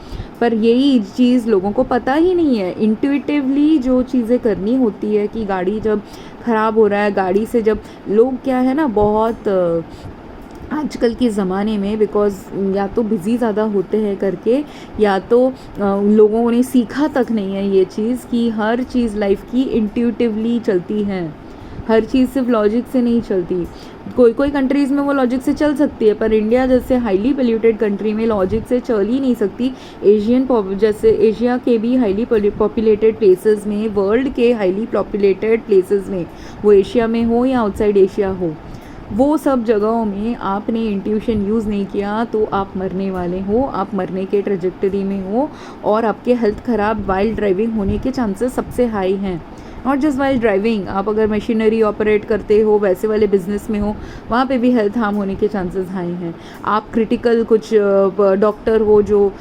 पर यही चीज़ लोगों को पता ही नहीं है। इंट्यूटिवली जो चीज़ें करनी होती है कि गाड़ी जब ख़राब हो रहा है, गाड़ी से जब लोग क्या है ना बहुत आजकल के ज़माने में, बिकॉज़ या तो बिज़ी ज़्यादा होते हैं करके, या तो लोगों ने सीखा तक नहीं है ये चीज़ कि हर चीज़ लाइफ की इंट्यूटिवली चलती है, हर चीज़ सिर्फ लॉजिक से नहीं चलती। कोई कोई कंट्रीज़ में वो लॉजिक से चल सकती है, पर इंडिया जैसे हाईली पोल्यूटेड कंट्री में लॉजिक से चल ही नहीं सकती। जैसे एशिया के भी हाईली पॉपुलेटेड प्लेसेस में, वर्ल्ड के हाईली पॉपुलेटेड प्लेसेस में, वो एशिया में हो या आउटसाइड एशिया हो, वो सब जगहों में आपने इंट्यूशन यूज़ नहीं किया तो आप मरने वाले हो, आप मरने के ट्रेजेक्टरी में हो, और आपके हेल्थ ख़राब वाइल्ड ड्राइविंग होने के चांसेस सबसे हाई हैं। नॉट जस्ट वाइल ड्राइविंग, आप अगर मशीनरी ऑपरेट करते हो, वैसे वाले बिजनेस में हो, वहाँ पे भी हेल्थ हार्म होने के चांसेस हाई हैं। आप क्रिटिकल कुछ डॉक्टर हो जो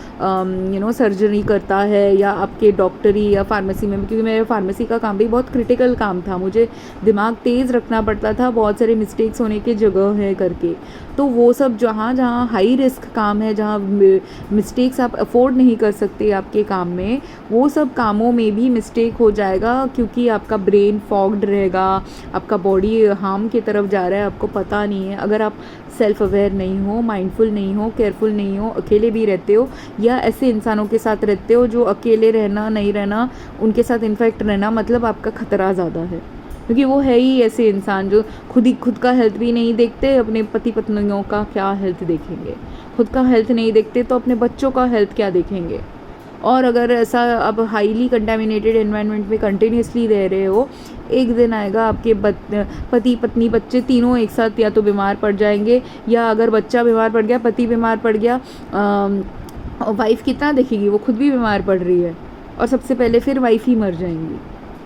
सर्जरी करता है, या आपके डॉक्टरी या फार्मेसी में, क्योंकि मेरे फार्मेसी का काम भी बहुत क्रिटिकल काम था, मुझे दिमाग तेज़ रखना पड़ता था, बहुत सारे मिस्टेक्स होने की जगह है करके। तो वो सब जहाँ जहाँ हाई रिस्क काम है, जहाँ मिस्टेक्स आप अफोर्ड नहीं कर सकते आपके काम में, वो सब कामों में भी मिस्टेक हो जाएगा, क्योंकि आपका ब्रेन फॉग्ड रहेगा, आपका बॉडी हार्म की तरफ जा रहा है, आपको पता नहीं है। अगर आप सेल्फ अवेयर नहीं हो, माइंडफुल नहीं हो, केयरफुल नहीं हो, अकेले भी रहते हो या ऐसे इंसानों के साथ रहते हो जो अकेले रहना नहीं रहना, उनके साथ इन्फेक्ट रहना, मतलब आपका ख़तरा ज़्यादा है। क्योंकि वो है ही ऐसे इंसान जो खुद का हेल्थ भी नहीं देखते, अपने पति पत्नियों का क्या हेल्थ देखेंगे। खुद का हेल्थ नहीं देखते तो अपने बच्चों का हेल्थ क्या देखेंगे। और अगर ऐसा अब हाईली कंटामिनेटेड एनवायरनमेंट में कंटिन्यूसली रह रहे हो, एक दिन आएगा आपके पति पत्नी बच्चे तीनों एक साथ या तो बीमार पड़ जाएंगे, या अगर बच्चा बीमार पड़ गया, पति बीमार पड़ गया, वाइफ कितना देखेगी, वो खुद भी बीमार पड़ रही है, और सबसे पहले फिर वाइफ ही मर जाएंगी।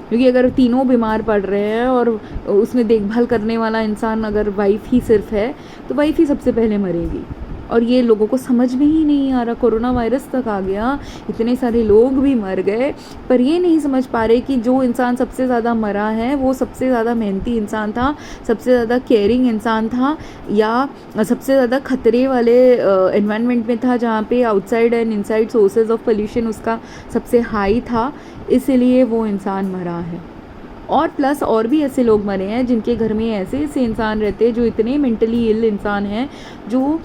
क्योंकि अगर तीनों बीमार पड़ रहे हैं और उसमें देखभाल करने वाला इंसान अगर वाइफ ही सिर्फ है, तो वाइफ ही सबसे पहले मरेगी। और ये लोगों को समझ में ही नहीं आ रहा। कोरोना वायरस तक आ गया, इतने सारे लोग भी मर गए, पर ये नहीं समझ पा रहे कि जो इंसान सबसे ज़्यादा मरा है वो सबसे ज़्यादा मेहनती इंसान था, सबसे ज़्यादा केयरिंग इंसान था, या सबसे ज़्यादा खतरे वाले एनवायरनमेंट में था, जहाँ पे outside and inside sources of pollution उसका सबसे हाई था, इसलिए वो इंसान मरा है। और प्लस और भी ऐसे लोग मरे हैं जिनके घर में ऐसे ऐसे इंसान रहते हैं जो इतने मेंटली इल इंसान हैं, जो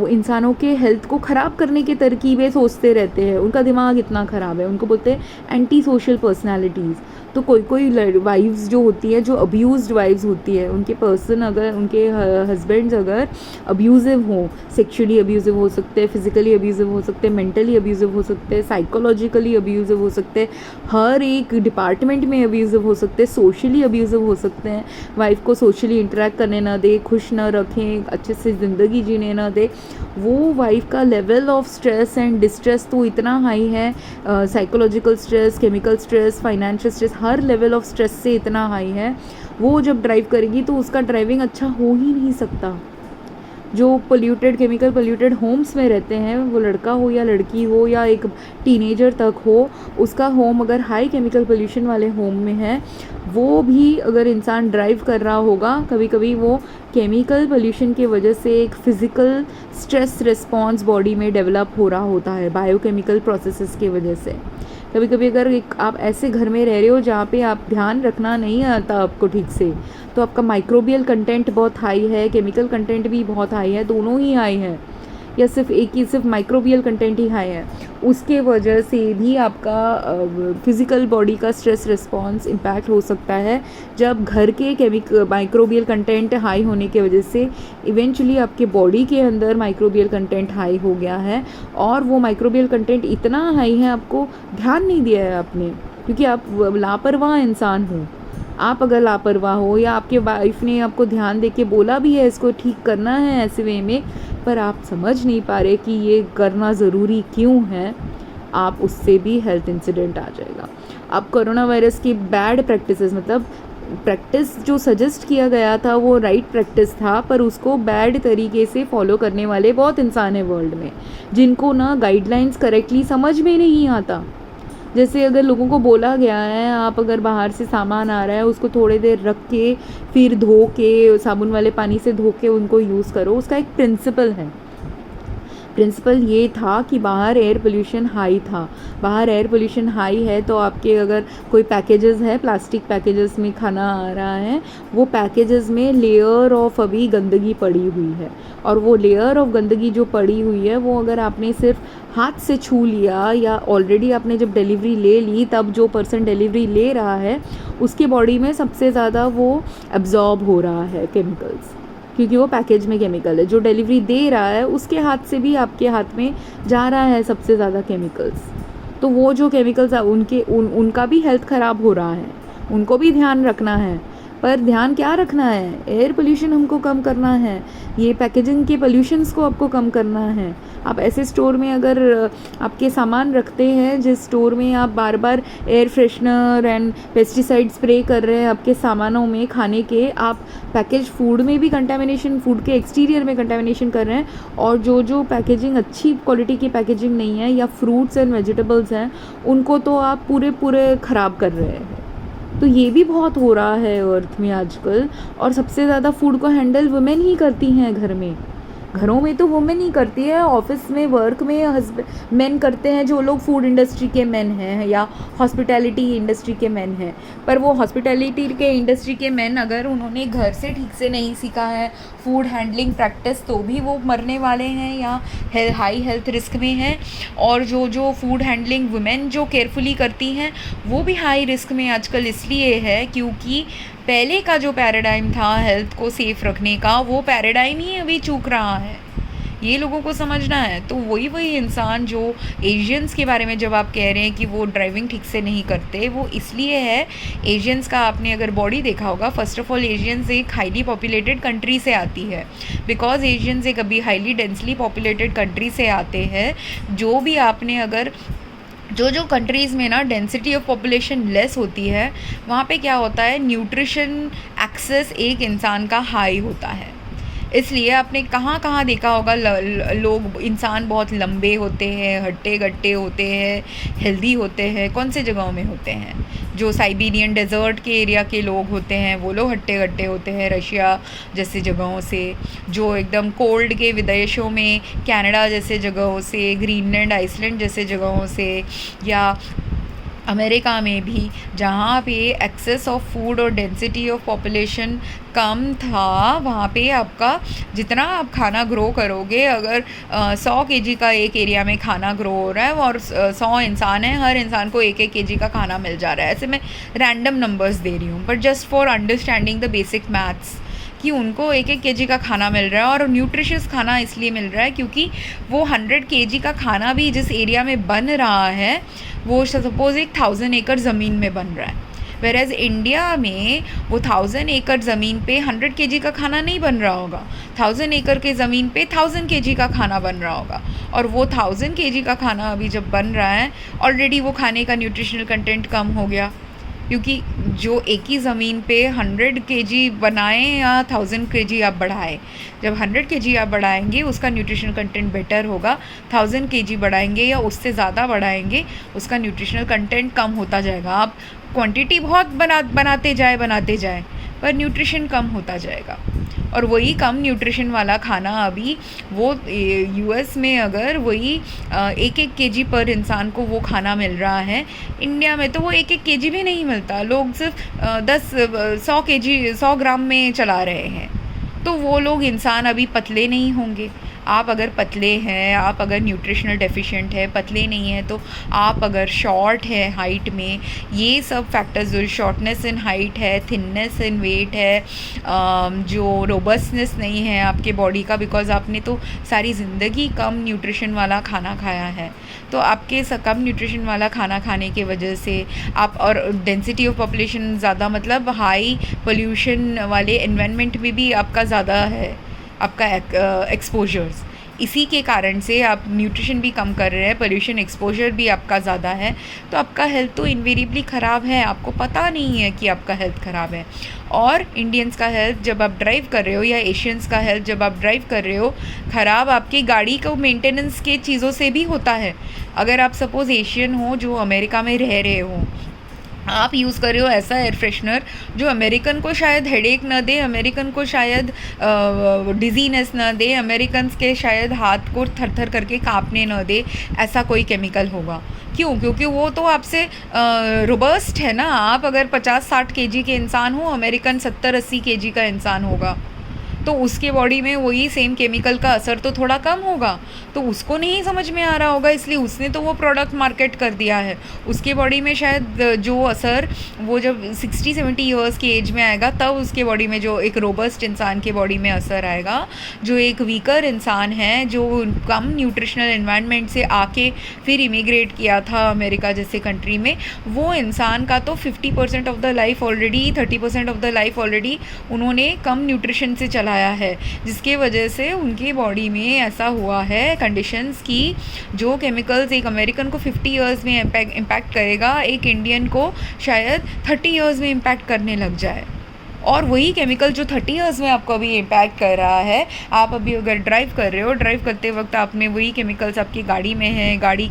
इंसानों के हेल्थ को ख़राब करने की तरकीबें सोचते रहते हैं। उनका दिमाग इतना ख़राब है, उनको बोलते हैं एंटी सोशल पर्सनैलिटीज़। तो कोई वाइफ्स जो होती है, जो अब्यूज़्ड वाइफ्स होती है, उनके पर्सन अगर, उनके हस्बैंड्स अगर अब्यूज़िव हो, सेक्शुअली अब्यूज़िव हो सकते हैं, फिज़िकली अब्यूज़िव हो सकते हैं, मेंटली अब्यूज़िव हो सकते हैं, साइकोलॉजिकली अब्यूज़िव हो सकते हैं, हर एक डिपार्टमेंट में अब्यूज़िव हो सकते हैं, सोशली अब्यूज़िव हो सकते हैं। वाइफ को सोशली इंटरेक्ट करने ना दे, खुश ना रखें, अच्छे से ज़िंदगी जीने ना दे, वो वाइफ का level of stress and distress तो इतना हाई है, psychological stress, chemical stress, financial stress, her level of stress से इतना हाई है। वो जब ड्राइव करेगी तो उसका ड्राइविंग अच्छा हो ही नहीं सकता। जो पोल्यूटेड, केमिकल पोल्यूटेड होम्स में रहते हैं, वो लड़का हो या लड़की हो या एक टीनेजर तक हो, उसका होम अगर हाई केमिकल पोल्यूशन वाले होम में है, वो भी अगर इंसान ड्राइव कर रहा होगा, कभी कभी वो केमिकल पोल्यूशन की वजह से एक फ़िज़िकल स्ट्रेस रिस्पॉन्स बॉडी में डेवलप हो रहा होता है, बायोकेमिकल प्रोसेसेस की वजह से। कभी कभी अगर आप ऐसे घर में रह रहे हो जहाँ पे आप ध्यान रखना नहीं आता आपको ठीक से, तो आपका माइक्रोबियल कंटेंट बहुत हाई है, केमिकल कंटेंट भी बहुत हाई है, दोनों ही हाई है। या सिर्फ माइक्रोबियल कंटेंट ही हाई है, उसके वजह से भी आपका फिज़िकल बॉडी का स्ट्रेस रिस्पॉन्स इम्पैक्ट हो सकता है। जब घर के माइक्रोबियल कंटेंट हाई होने की वजह से इवेंचुअली आपके बॉडी के अंदर माइक्रोबियल कंटेंट हाई हो गया है, और वो माइक्रोबियल कंटेंट इतना हाई है आपको ध्यान नहीं दिया है आपने, क्योंकि आप लापरवाह इंसान हो। आप अगर लापरवाह हो या आपके वाइफ ने आपको ध्यान दे के बोला भी है इसको ठीक करना है ऐसे वे में, पर आप समझ नहीं पा रहे कि ये करना ज़रूरी क्यों है, आप उससे भी हेल्थ इंसिडेंट आ जाएगा। अब कोरोना वायरस की बैड प्रैक्टिसेस, मतलब प्रैक्टिस जो सजेस्ट किया गया था वो राइट प्रैक्टिस था, पर उसको बैड तरीके से फॉलो करने वाले बहुत इंसान हैं वर्ल्ड में, जिनको ना गाइडलाइंस करेक्टली समझ में नहीं आता। जैसे अगर लोगों को बोला गया है आप अगर बाहर से सामान आ रहा है उसको थोड़ी देर रख के फिर धो के साबुन वाले पानी से धो के उनको यूज़ करो, उसका एक प्रिंसिपल है। प्रिंसिपल ये था कि बाहर एयर पोल्यूशन हाई था, बाहर एयर पोल्यूशन हाई है तो आपके अगर कोई पैकेजेस है, प्लास्टिक पैकेजेस में खाना आ रहा है, वो पैकेजेस में लेयर ऑफ अभी गंदगी पड़ी हुई है, और वो लेयर ऑफ गंदगी जो पड़ी हुई है वो अगर आपने सिर्फ हाथ से छू लिया या ऑलरेडी आपने जब डिलीवरी ले ली तब जो पर्सन डिलीवरी ले रहा है उसके बॉडी में सबसे ज़्यादा वो एब्जॉर्ब हो रहा है केमिकल्स, क्योंकि वो पैकेज में केमिकल है। जो डिलीवरी दे रहा है उसके हाथ से भी आपके हाथ में जा रहा है सबसे ज़्यादा केमिकल्स, तो वो जो केमिकल्स उनका भी हेल्थ ख़राब हो रहा है, उनको भी ध्यान रखना है। पर ध्यान क्या रखना है, एयर पोल्यूशन हमको कम करना है, ये पैकेजिंग के पोल्यूशंस को आपको कम करना है। आप ऐसे स्टोर में अगर आपके सामान रखते हैं जिस स्टोर में आप बार बार air freshener and pesticide spray कर रहे हैं आपके सामानों में खाने के, आप पैकेज फूड में भी कंटामिनेशन, फूड के एक्सटीरियर में कंटामिनेशन कर रहे हैं, और जो पैकेजिंग अच्छी क्वालिटी की पैकेजिंग नहीं है या फ्रूट्स एंड वेजिटेबल्स हैं उनको तो आप पूरे ख़राब कर रहे हैं। तो ये भी बहुत हो रहा है अर्थ में आजकल, और सबसे ज़्यादा फूड को हैंडल वुमेन ही करती हैं घर में। घरों में तो वुमेन ही करती है, ऑफिस में वर्क में मेन करते हैं, जो लोग फूड इंडस्ट्री के मेन हैं या हॉस्पिटैलिटी इंडस्ट्री के मेन हैं। पर वो हॉस्पिटैलिटी के इंडस्ट्री के मेन अगर उन्होंने घर से ठीक से नहीं सीखा है फूड हैंडलिंग प्रैक्टिस, तो भी वो मरने वाले हैं या हाई हेल्थ रिस्क में हैं। और जो फूड हैंडलिंग वुमेन जो केयरफुली करती हैं वो भी हाई रिस्क में आजकल इसलिए है क्योंकि पहले का जो पैराडाइम था हेल्थ को सेफ रखने का, वो पैराडाइम ही अभी चूक रहा है। ये लोगों को समझना है। तो वही इंसान जो एशियंस के बारे में जब आप कह रहे हैं कि वो ड्राइविंग ठीक से नहीं करते, वो इसलिए है, एशियंस का आपने अगर बॉडी देखा होगा, फर्स्ट ऑफ ऑल एशियंस एक हाईली पॉपुलेटेड कंट्री से आती है, बिकॉज एशियंस एक अभी हाईली डेंसली पॉपुलेटेड कंट्री से आते हैं। जो भी आपने अगर जो कंट्रीज़ में ना डेंसिटी ऑफ पॉपुलेशन लेस होती है, वहाँ पे क्या होता है, न्यूट्रिशन एक्सेस एक इंसान का हाई होता है। इसलिए आपने कहाँ देखा होगा लोग, इंसान बहुत लंबे होते हैं, हट्टे गट्टे होते हैं, हेल्दी होते हैं। कौन से जगहों में होते हैं? जो साइबेरियन डेजर्ट के एरिया के लोग होते हैं वो लोग हट्टे गट्टे होते हैं, रशिया जैसी जगहों से। जो एकदम कोल्ड के विदेशों में, कनाडा जैसे जगहों से, ग्रीनलैंड आइसलैंड जैसे जगहों से, या अमेरिका में भी जहाँ पे एक्सेस ऑफ फूड और डेंसिटी ऑफ पॉपुलेशन कम था, वहाँ पे आपका जितना आप खाना ग्रो करोगे, अगर 100 केजी का एक एरिया में खाना ग्रो हो रहा है और 100 इंसान है, हर इंसान को 1-1 केजी का खाना मिल जा रहा है। ऐसे मैं रैंडम नंबर्स दे रही हूँ, but just for understanding the basic maths, कि उनको 1-1 केजी का खाना मिल रहा है। और न्यूट्रिशियस खाना इसलिए मिल रहा है क्योंकि वो 100 केजी का खाना भी जिस एरिया में बन रहा है वो सपोज़ एक 1000 एकड़ ज़मीन में बन रहा है, वेरेज़ इंडिया में वो 1000 एकड़ ज़मीन पे 100 केजी का खाना नहीं बन रहा होगा, 1000 एकड़ के ज़मीन पे 1000 केजी का खाना बन रहा होगा। और वो 1000 केजी का खाना अभी जब बन रहा है, ऑलरेडी वो खाने का न्यूट्रिशनल कंटेंट कम हो गया, क्योंकि जो एक ही ज़मीन पे 100 केजी बनाएं या 1000 केजी आप बढ़ाएं, जब 100 केजी आप बढ़ाएंगे उसका न्यूट्रिशनल कंटेंट बेटर होगा, 1000 केजी बढ़ाएंगे या उससे ज़्यादा बढ़ाएंगे उसका न्यूट्रिशनल कंटेंट कम होता जाएगा। आप क्वांटिटी बहुत बनाते जाए पर न्यूट्रिशन कम होता जाएगा। और वही कम न्यूट्रिशन वाला खाना अभी वो यूएस में अगर वही 1-1 केजी पर इंसान को वो खाना मिल रहा है, इंडिया में तो वो 1-1 केजी भी नहीं मिलता, लोग सिर्फ 100 ग्राम में चला रहे हैं। तो वो लोग इंसान अभी पतले नहीं होंगे, आप अगर पतले हैं, आप अगर न्यूट्रिशनल डेफिशिएंट है, पतले नहीं हैं, तो आप अगर शॉर्ट है हाइट में, ये सब फैक्टर्स जो शॉर्टनेस इन हाइट है, थिननेस इन वेट है, जो रोबस्टनेस नहीं है आपके बॉडी का, बिकॉज आपने तो सारी ज़िंदगी कम न्यूट्रिशन वाला खाना खाया है, तो आपके कम न्यूट्रिशन वाला खाना खाने की वजह से आप, और डेंसिटी ऑफ पॉपुलेशन ज़्यादा, मतलब हाई पोल्यूशन वाले एनवायरनमेंट में भी आपका ज़्यादा है आपका एक्सपोजर्स, इसी के कारण से आप न्यूट्रिशन भी कम कर रहे हैं, पोल्यूशन एक्सपोजर भी आपका ज़्यादा है, तो आपका हेल्थ तो इन्वेरिएबली ख़राब है, आपको पता नहीं है कि आपका हेल्थ ख़राब है। और इंडियंस का हेल्थ जब आप ड्राइव कर रहे हो, या एशियंस का हेल्थ जब आप ड्राइव कर रहे हो, ख़राब आपकी गाड़ी को मेंटेनेंस के चीज़ों से भी होता है। अगर आप सपोज़ एशियन हो जो अमेरिका में रह रहे हो, आप यूज़ कर रहे हो ऐसा एयर फ्रेशनर जो अमेरिकन को शायद हेडेक ना दे, अमेरिकन को शायद डिजीनेस ना दे, अमेरिकन के शायद हाथ को थर थर करके कांपने ना दे, ऐसा कोई केमिकल होगा। क्यों? क्योंकि वो तो आपसे रोबस्ट है ना। आप अगर 50-60 केजी के इंसान हो, अमेरिकन 70-80 केजी का इंसान होगा, तो उसके बॉडी में वही सेम केमिकल का असर तो थोड़ा कम होगा, तो उसको नहीं समझ में आ रहा होगा, इसलिए उसने तो वो प्रोडक्ट मार्केट कर दिया है। उसके बॉडी में शायद जो असर वो जब 60-70 ईयर्स की एज में आएगा, तब उसके बॉडी में जो एक रोबस्ट इंसान के बॉडी में असर आएगा। जो एक वीकर इंसान है, जो कम न्यूट्रिशनल एनवायरनमेंट से आके फिर इमिग्रेट किया था अमेरिका जैसे कंट्री में, वो इंसान का तो 50% of the life already, 30% of the life already उन्होंने कम न्यूट्रिशन से चलाया है, जिसके वजह से उनकी बॉडी में ऐसा हुआ है कंडीशंस की जो केमिकल्स एक अमेरिकन को 50 इयर्स में इम्पैक्ट करेगा, एक इंडियन को शायद 30 इयर्स में इम्पैक्ट करने लग जाए। और वही केमिकल जो 30 इयर्स में आपको अभी इम्पैक्ट कर रहा है, आप अभी अगर ड्राइव कर रहे हो, ड्राइव करते वक्त आपने वही केमिकल्स आपकी गाड़ी में है, गाड़ी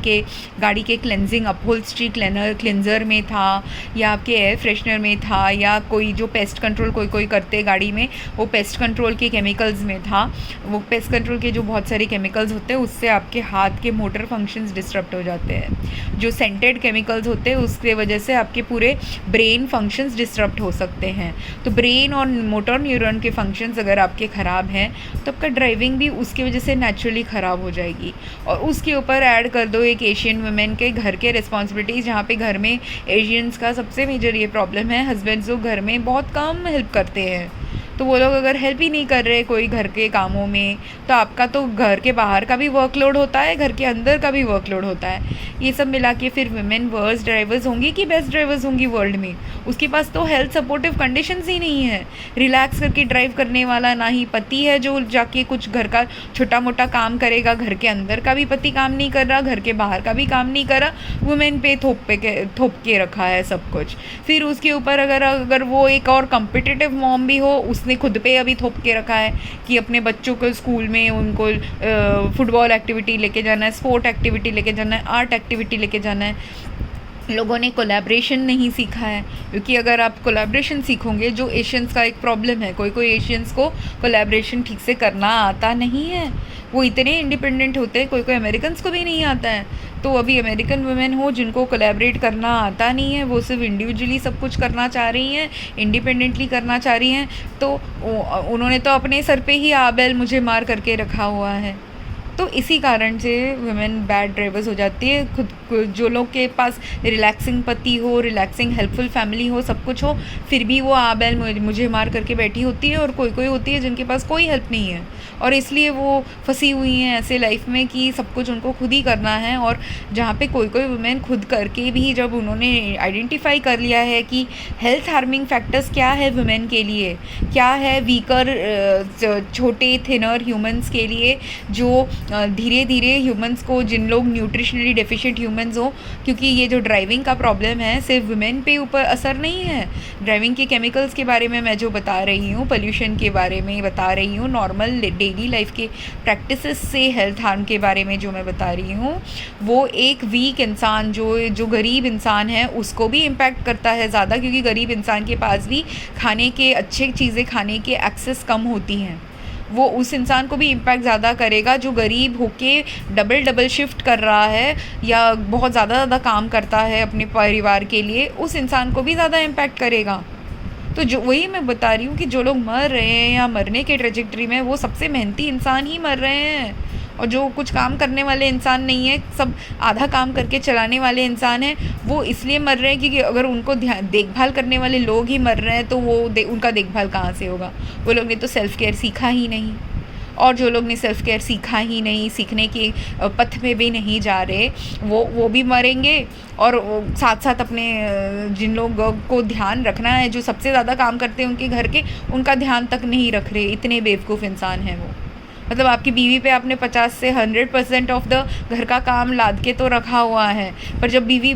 के क्लेंजिंग अपहोल्स्ट्री क्लेंजर में था, या आपके एयर फ्रेशनर में था, या कोई जो पेस्ट कंट्रोल कोई करते गाड़ी में, वो पेस्ट कंट्रोल के केमिकल्स में था। वो पेस्ट कंट्रोल के जो बहुत सारे केमिकल्स होते हैं, उससे आपके हाथ के मोटर फंक्शंस डिस्टर्ब हो जाते हैं। जो सेंटेड केमिकल्स होते हैं उसके वजह से आपके पूरे ब्रेन फंक्शंस डिस्टर्ब हो सकते हैं। तो ब्रेन और मोटर न्यूरॉन के फंक्शंस अगर आपके ख़राब हैं, तो आपका ड्राइविंग भी उसकी वजह से नेचुरली ख़राब हो जाएगी। और उसके ऊपर ऐड कर दो एक एशियन वुमेन के घर के रिस्पॉन्सिबिलिटीज़, जहाँ पे घर में एशियंस का सबसे मेजर ये प्रॉब्लम है, हस्बैंड्स जो घर में बहुत कम हेल्प करते हैं, तो वो लोग अगर हेल्प ही नहीं कर रहे कोई घर के कामों में, तो आपका तो घर के बाहर का भी वर्कलोड होता है, घर के अंदर का भी वर्कलोड होता है। ये सब मिला के फिर वुमेन वर्स्ट ड्राइवर्स होंगी कि बेस्ट ड्राइवर्स होंगी वर्ल्ड में। उसके पास तो हेल्थ सपोर्टिव कंडीशंस ही नहीं है, रिलैक्स करके ड्राइव करने वाला ना ही पति है जो जाके कुछ घर का छोटा मोटा काम करेगा, घर के अंदर का भी पति काम नहीं कर रहा, घर के बाहर का भी काम नहीं कर रहा, वुमेन पे थोप के रखा है सब कुछ। फिर उसके ऊपर अगर वो एक और कम्पिटिटिव मॉम भी हो, उसने खुद पे अभी थोप के रखा है कि अपने बच्चों को स्कूल में उनको फुटबॉल एक्टिविटी लेके जाना है, स्पोर्ट एक्टिविटी लेके जाना है, आर्ट एक्टिविटी लेके जाना है। लोगों ने कोलैबोरेशन नहीं सीखा है, क्योंकि अगर आप कोलैबोरेशन सीखोगे, जो एशियंस का एक प्रॉब्लम है, कोई एशियंस को कोलैबोरेशन ठीक से करना आता नहीं है, वो इतने इंडिपेंडेंट होते हैं, कोई अमेरिकन्स को भी नहीं आता है। तो अभी अमेरिकन वुमेन हो जिनको कोलैबोरेट करना आता नहीं है, वो सिर्फ इंडिविजुअली सब कुछ करना चाह रही हैं, इंडिपेंडेंटली करना चाह रही हैं, तो उन्होंने तो अपने सर पे ही आबेल मुझे मार करके रखा हुआ है। तो इसी कारण से वुमेन बैड ड्राइवर्स हो जाती है। खुद जो लोग के पास रिलैक्सिंग पति हो, रिलैक्सिंग हेल्पफुल फैमिली हो, सब कुछ हो, फिर भी वो आबेल मुझे मार करके बैठी होती है। और कोई होती है जिनके पास कोई हेल्प नहीं है, और इसलिए वो फंसी हुई हैं ऐसे लाइफ में कि सब कुछ उनको खुद ही करना है। और जहाँ पे कोई वुमेन खुद करके भी जब उन्होंने आइडेंटिफाई कर लिया है कि हेल्थ हार्मिंग फैक्टर्स क्या है वुमेन के लिए, क्या है वीकर छोटे थिनर ह्यूमंस के लिए, जो धीरे धीरे ह्यूमंस को, जिन लोग न्यूट्रिशनली डेफिशिएंट ह्यूमंस हो, क्योंकि ये जो ड्राइविंग का प्रॉब्लम है सिर्फ वुमेन पे ऊपर असर नहीं है। ड्राइविंग के केमिकल्स के बारे में मैं जो बता रही हूँ, पोल्यूशन के बारे में बता रही हूँ, नॉर्मल डेली लाइफ के प्रैक्टिसेस से हेल्थ हार्म के बारे में जो मैं बता रही हूँ, वो एक वीक इंसान, जो गरीब इंसान है, उसको भी इम्पैक्ट करता है ज़्यादा, क्योंकि गरीब इंसान के पास भी खाने के अच्छी चीज़ें खाने के एक्सेस कम होती हैं। वो उस इंसान को भी इम्पैक्ट ज़्यादा करेगा जो गरीब होके डबल शिफ्ट कर रहा है या बहुत ज़्यादा काम करता है अपने परिवार के लिए, उस इंसान को भी ज़्यादा इम्पैक्ट करेगा। तो जो वही मैं बता रही हूँ कि जो लोग मर रहे हैं या मरने के ट्रेजेक्टरी में, वो सबसे मेहनती इंसान ही मर रहे हैं, और जो कुछ काम करने वाले इंसान नहीं है, सब आधा काम करके चलाने वाले इंसान हैं, वो इसलिए मर रहे हैं क्योंकि अगर उनको देखभाल करने वाले लोग ही मर रहे हैं तो वो उनका देखभाल कहाँ से होगा। वो लोग ने तो सेल्फ़ केयर सीखा ही नहीं, और जो लोग ने सेल्फ़ केयर सीखा ही नहीं, सीखने के पथ में भी नहीं जा रहे, वो भी मरेंगे। और साथ साथ अपने जिन लोगों को ध्यान रखना है, जो सबसे ज़्यादा काम करते हैं उनके घर के, उनका ध्यान तक नहीं रख रहे। इतने बेवकूफ़ इंसान हैं वो। मतलब आपकी बीवी पे आपने 50 से 100% ऑफ द घर का काम लाद के तो रखा हुआ है, पर जब बीवी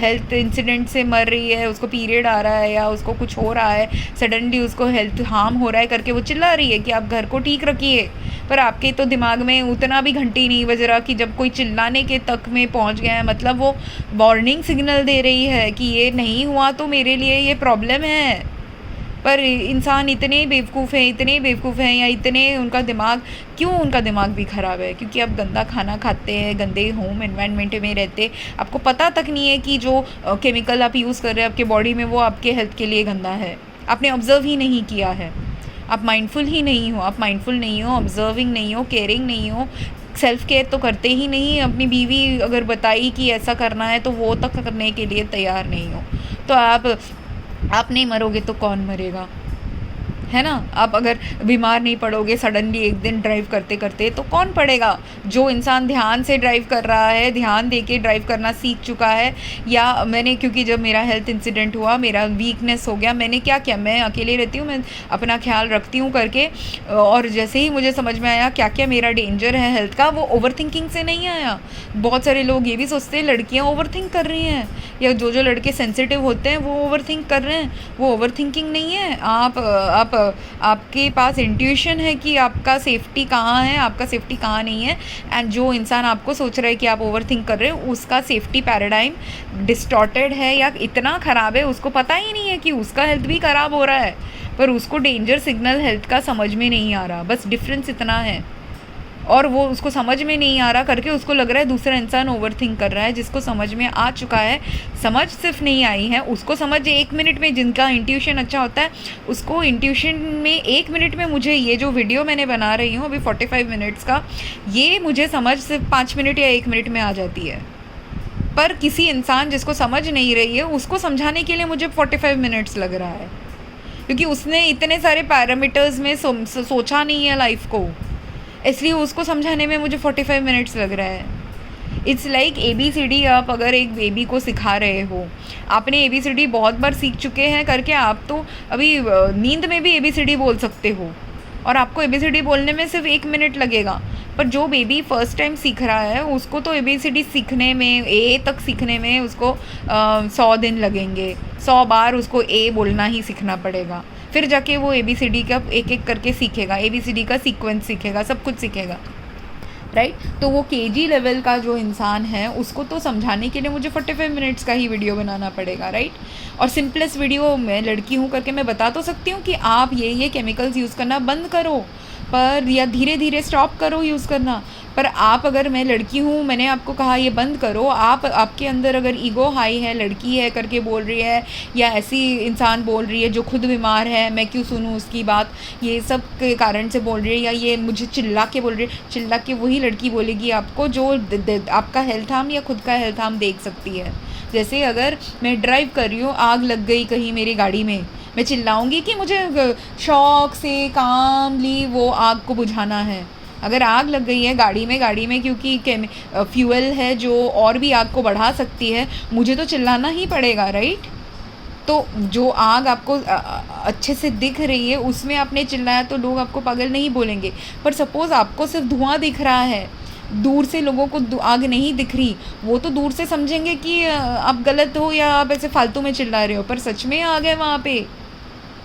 हेल्थ इंसिडेंट से मर रही है, उसको पीरियड आ रहा है या उसको कुछ हो रहा है, सडनली उसको हेल्थ हार्म हो रहा है करके वो चिल्ला रही है कि आप घर को ठीक रखिए, पर आपके तो दिमाग में उतना भी घंटी नहीं बज रहा कि जब कोई चिल्लाने के तक में पहुंच गया है, मतलब वो वार्निंग सिग्नल दे रही है कि ये नहीं हुआ तो मेरे लिए ये प्रॉब्लम है। पर इंसान इतने बेवकूफ़ हैं या इतने उनका दिमाग भी ख़राब है क्योंकि आप गंदा खाना खाते हैं, गंदे होम एनवायरनमेंट में रहते, आपको पता तक नहीं है कि जो केमिकल आप यूज़ कर रहे हैं आपके बॉडी में, वो आपके हेल्थ के लिए गंदा है। आपने ऑब्ज़र्व ही नहीं किया है, आप माइंडफुल नहीं हो, ऑब्ज़र्विंग नहीं हो, केयरिंग नहीं हो, सेल्फ़ केयर तो करते ही नहीं। अपनी बीवी अगर बताई कि ऐसा करना है तो वो तक करने के लिए तैयार नहीं हो, तो आप नहीं मरोगे तो कौन मरेगा, है ना। आप अगर बीमार नहीं पड़ोगे सडनली एक दिन ड्राइव करते करते, तो कौन पड़ेगा। जो इंसान ध्यान से ड्राइव कर रहा है, ध्यान दे के ड्राइव करना सीख चुका है, या मैंने, क्योंकि जब मेरा हेल्थ इंसिडेंट हुआ, मेरा वीकनेस हो गया, मैंने क्या किया, मैं अकेले रहती हूँ, मैं अपना ख्याल रखती हूँ करके, और जैसे ही मुझे समझ में आया क्या क्या मेरा डेंजर है हेल्थ का, वो ओवर थिंकिंग से नहीं आया। बहुत सारे लोग ये भी सोचते हैं लड़कियाँ ओवर थिंक कर रही हैं, या जो लड़के सेंसिटिव होते हैं वो ओवर थिंक कर रहे हैं। वो ओवर थिंकिंग नहीं है। आपके पास इंट्यूशन है कि आपका सेफ्टी कहाँ है, आपका सेफ्टी कहाँ नहीं है। एंड जो इंसान आपको सोच रहा है कि आप ओवर थिंक कर रहे हो, उसका सेफ्टी पैराडाइम डिस्टॉर्टेड है या इतना ख़राब है, उसको पता ही नहीं है कि उसका हेल्थ भी ख़राब हो रहा है, पर उसको डेंजर सिग्नल हेल्थ का समझ में नहीं आ रहा। बस डिफरेंस इतना है, और वो उसको समझ में नहीं आ रहा करके उसको लग रहा है दूसरा इंसान ओवर थिंक कर रहा है। जिसको समझ में आ चुका है, समझ सिर्फ नहीं आई है, उसको समझ 1 मिनट में, जिनका इंट्यूशन अच्छा होता है उसको इंट्यूशन में 1 मिनट में, मुझे ये जो वीडियो मैंने बना रही हूँ अभी 45 मिनट्स का, ये मुझे समझ सिर्फ 5 मिनट या 1 मिनट में आ जाती है। पर किसी इंसान जिसको समझ नहीं रही है, उसको समझाने के लिए मुझे 45 मिनट्स लग रहा है, क्योंकि उसने इतने सारे पैरामीटर्स में सोचा नहीं है लाइफ को, इसलिए उसको समझाने में मुझे 45 मिनट्स लग रहा है। It's like ABCD। आप अगर एक बेबी को सिखा रहे हो, आपने ABCD बहुत बार सीख चुके हैं करके, आप तो अभी नींद में भी ABCD बोल सकते हो, और आपको ABCD बोलने में सिर्फ 1 मिनट लगेगा। पर जो बेबी फर्स्ट टाइम सीख रहा है, उसको तो ABCD सीखने में, A तक सीखने में उसको 100 दिन लगेंगे। 100 बार उसको A बोलना ही सीखना पड़ेगा, फिर जाके वो ABCD का एक एक करके सीखेगा, ABCD का सीक्वेंस सीखेगा, सब कुछ सीखेगा, राइट। तो वो KG लेवल का जो इंसान है, उसको तो समझाने के लिए मुझे 45 मिनट्स का ही वीडियो बनाना पड़ेगा, राइट। और सिंपलेस्ट वीडियो, मैं लड़की हूँ करके मैं बता तो सकती हूँ कि आप ये केमिकल्स यूज़ करना बंद करो, पर या धीरे धीरे स्टॉप करो यूज़ करना। पर आप, अगर मैं लड़की हूँ, मैंने आपको कहा ये बंद करो, आपके अंदर अगर ईगो हाई है, लड़की है करके बोल रही है, या ऐसी इंसान बोल रही है जो खुद बीमार है, मैं क्यों सुनूँ उसकी बात, ये सब के कारण से बोल रही है, या ये मुझे चिल्ला के बोल रही है, चिल्ला के वही लड़की बोलेगी आपको जो आपका हेल्थ हार्म या खुद का हेल्थ हार्म देख सकती है। जैसे अगर मैं ड्राइव कर रही हूँ, आग लग गई कहीं मेरी गाड़ी में, मैं चिल्लाऊंगी कि मुझे शौक से कामली वो आग को बुझाना है। अगर आग लग गई है गाड़ी में क्योंकि फ्यूल है जो और भी आग को बढ़ा सकती है, मुझे तो चिल्लाना ही पड़ेगा, राइट। तो जो आग आपको अच्छे से दिख रही है, उसमें आपने चिल्लाया तो लोग आपको पागल नहीं बोलेंगे। पर सपोज़ आपको सिर्फ धुआं दिख रहा है, दूर से लोगों को आग नहीं दिख रही, वो तो दूर से समझेंगे कि आप गलत हो या आप ऐसे फालतू में चिल्ला रहे हो, पर सच में आग है वहाँ पे।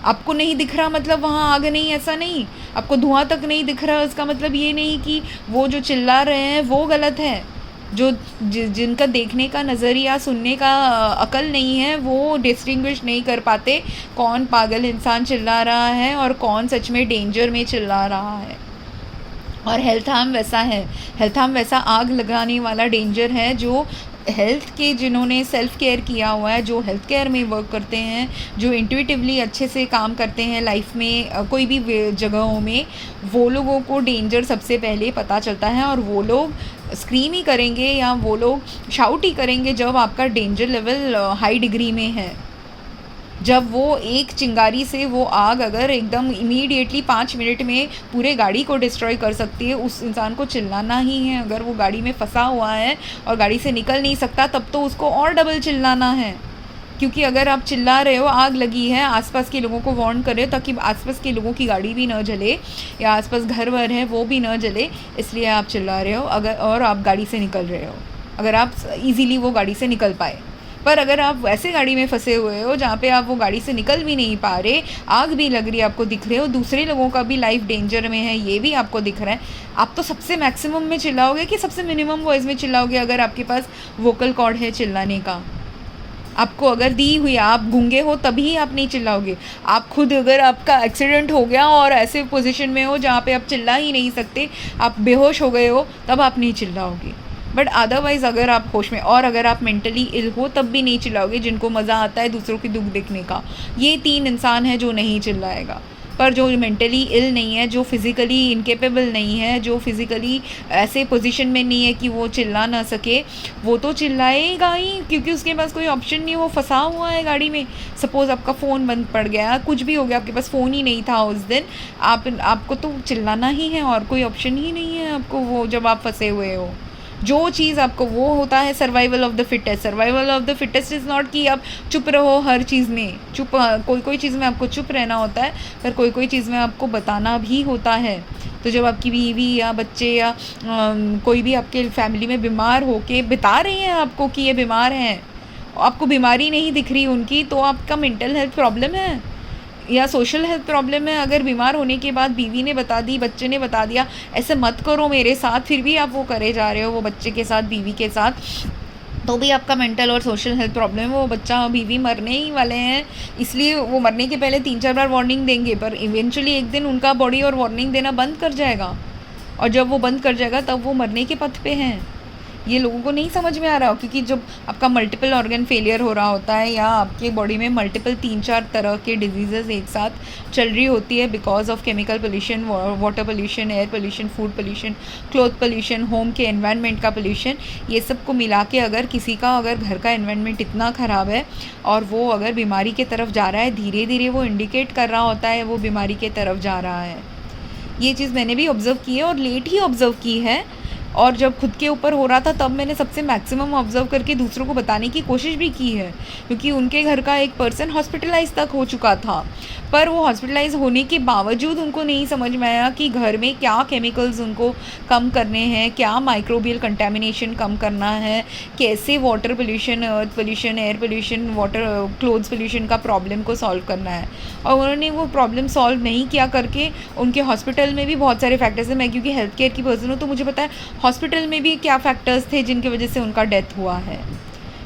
आपको नहीं दिख रहा मतलब वहाँ आग नहीं, ऐसा नहीं। आपको धुआं तक नहीं दिख रहा, इसका मतलब ये नहीं कि वो जो चिल्ला रहे हैं वो गलत है। जो जिनका देखने का नज़रिया, सुनने का अकल नहीं है, वो डिस्टिंग्विश नहीं कर पाते कौन पागल इंसान चिल्ला रहा है और कौन सच में डेंजर में चिल्ला रहा है। और हेल्थ हार्म वैसा है, हेल्थ हार्म वैसा आग लगाने वाला डेंजर है जो हेल्थ के जिन्होंने सेल्फ़ केयर किया हुआ है, जो हेल्थ केयर में वर्क करते हैं, जो इंट्यूटिवली अच्छे से काम करते हैं लाइफ में कोई भी जगहों में, वो लोगों को डेंजर सबसे पहले पता चलता है और वो लोग स्क्रीम ही करेंगे या वो लोग शाउट ही करेंगे जब आपका डेंजर लेवल हाई डिग्री में है। जब वो एक चिंगारी से वो आग अगर एकदम इमीडिएटली 5 मिनट में पूरे गाड़ी को डिस्ट्रॉय कर सकती है, उस इंसान को चिल्लाना ही है। अगर वो गाड़ी में फंसा हुआ है और गाड़ी से निकल नहीं सकता, तब तो उसको और डबल चिल्लाना है। क्योंकि अगर आप चिल्ला रहे हो, आग लगी है, आसपास के लोगों को वार्न कर रहे हो ताकि आसपास के लोगों की गाड़ी भी न जले या आसपास घर वर है वो भी न जले, इसलिए आप चिल्ला रहे हो अगर, और आप गाड़ी से निकल रहे हो, अगर आप ईज़िली वो गाड़ी से निकल पाए। पर अगर आप वैसे गाड़ी में फंसे हुए हो जहाँ पे आप वो गाड़ी से निकल भी नहीं पा रहे, आग भी लग रही है, आपको दिख रहे हो, दूसरे लोगों का भी लाइफ डेंजर में है, ये भी आपको दिख रहा है, आप तो सबसे मैक्सिमम में चिल्लाओगे कि सबसे मिनिमम वॉइस में चिल्लाओगे? अगर आपके पास वोकल कॉर्ड है चिल्लाने का, आपको अगर दी हुई, आप गूंगे हो तभी आप नहीं चिल्लाओगे। आप खुद अगर आपका एक्सीडेंट हो गया और ऐसे पोजीशन में हो जहाँ पे आप चिल्ला ही नहीं सकते, आप बेहोश हो गए हो, तब आप नहीं चिल्लाओगे। बट अदरवाइज़ अगर आप होश में और अगर आप मेंटली इल हो तब भी नहीं चिल्लाओगे। जिनको मज़ा आता है दूसरों की दुख देखने का, ये 3 इंसान है जो नहीं चिल्लाएगा। पर जो मेंटली इल नहीं है, जो फिज़िकली इनकेपेबल नहीं है, जो फिज़िकली ऐसे पोजीशन में नहीं है कि वो चिल्ला ना सके, वो तो चिल्लाएगा ही, क्योंकि उसके पास कोई ऑप्शन नहीं है, वो फंसा हुआ है गाड़ी में। सपोज़ आपका फ़ोन बंद पड़ गया, कुछ भी हो गया, आपके पास फ़ोन ही नहीं था उस दिन, आपको तो चिल्लाना ही है और कोई ऑप्शन ही नहीं है आपको, वो जब आप फंसे हुए हो। जो चीज़ आपको, वो होता है survival of the fittest. Survival of the fittest is not कि आप चुप रहो हर चीज़ में, कोई चीज़ में आपको चुप रहना होता है, पर कोई चीज़ में आपको बताना भी होता है। तो जब आपकी बीवी या बच्चे या कोई भी आपके फैमिली में बीमार हो के बता रही हैं आपको कि ये बीमार हैं, आपको बीमारी नहीं दिख रही उनकी, तो आपका मेंटल हेल्थ प्रॉब्लम है या सोशल हेल्थ प्रॉब्लम है। अगर बीमार होने के बाद बीवी ने बता दी, बच्चे ने बता दिया, ऐसे मत करो मेरे साथ, फिर भी आप वो करे जा रहे हो, वो बच्चे के साथ, बीवी के साथ, तो भी आपका मेंटल और सोशल हेल्थ प्रॉब्लम है। वो बच्चा बीवी मरने ही वाले हैं, इसलिए वो मरने के पहले 3-4 बार वार्निंग देंगे, पर इवेंचुअली एक दिन उनका बॉडी और वार्निंग देना बंद कर जाएगा, और जब वो बंद कर जाएगा तब वो मरने के पथ पे हैं। ये लोगों को नहीं समझ में आ रहा हो, क्योंकि जब आपका मल्टीपल ऑर्गन फेलियर हो रहा होता है या आपके बॉडी में मल्टीपल 3-4 तरह के डिजीज़ेस एक साथ चल रही होती है because of chemical pollution, water pollution, air pollution, food pollution, cloth pollution, home के एनवायरनमेंट का पोल्यूशन, ये सब को मिला के अगर किसी का अगर घर का एनवायरनमेंट इतना ख़राब है और वो अगर बीमारी के तरफ जा रहा है, धीरे धीरे वो इंडिकेट कर रहा होता है वो बीमारी के तरफ जा रहा है। ये चीज़ मैंने भी ऑब्ज़र्व की है और लेट ही ऑब्ज़र्व की है, और जब खुद के ऊपर हो रहा था तब मैंने सबसे मैक्सिमम ऑब्ज़र्व करके दूसरों को बताने की कोशिश भी की है, क्योंकि उनके घर का एक पर्सन हॉस्पिटलाइज तक हो चुका था, पर वो हॉस्पिटलाइज होने के बावजूद उनको नहीं समझ में आया कि घर में क्या केमिकल्स उनको कम करने हैं, क्या माइक्रोबियल कंटेमिनेशन कम करना है, कैसे water pollution, earth pollution, air pollution, water clothes pollution का प्रॉब्लम को सॉल्व करना है। और उन्होंने वो प्रॉब्लम सॉल्व नहीं किया करके उनके हॉस्पिटल में भी बहुत सारे फैक्टर्स हैं। मैं क्योंकि हेल्थ केयर की पर्सन हूँ तो मुझे पता है हॉस्पिटल में भी क्या फैक्टर्स थे जिनकी वजह से उनका डेथ हुआ है।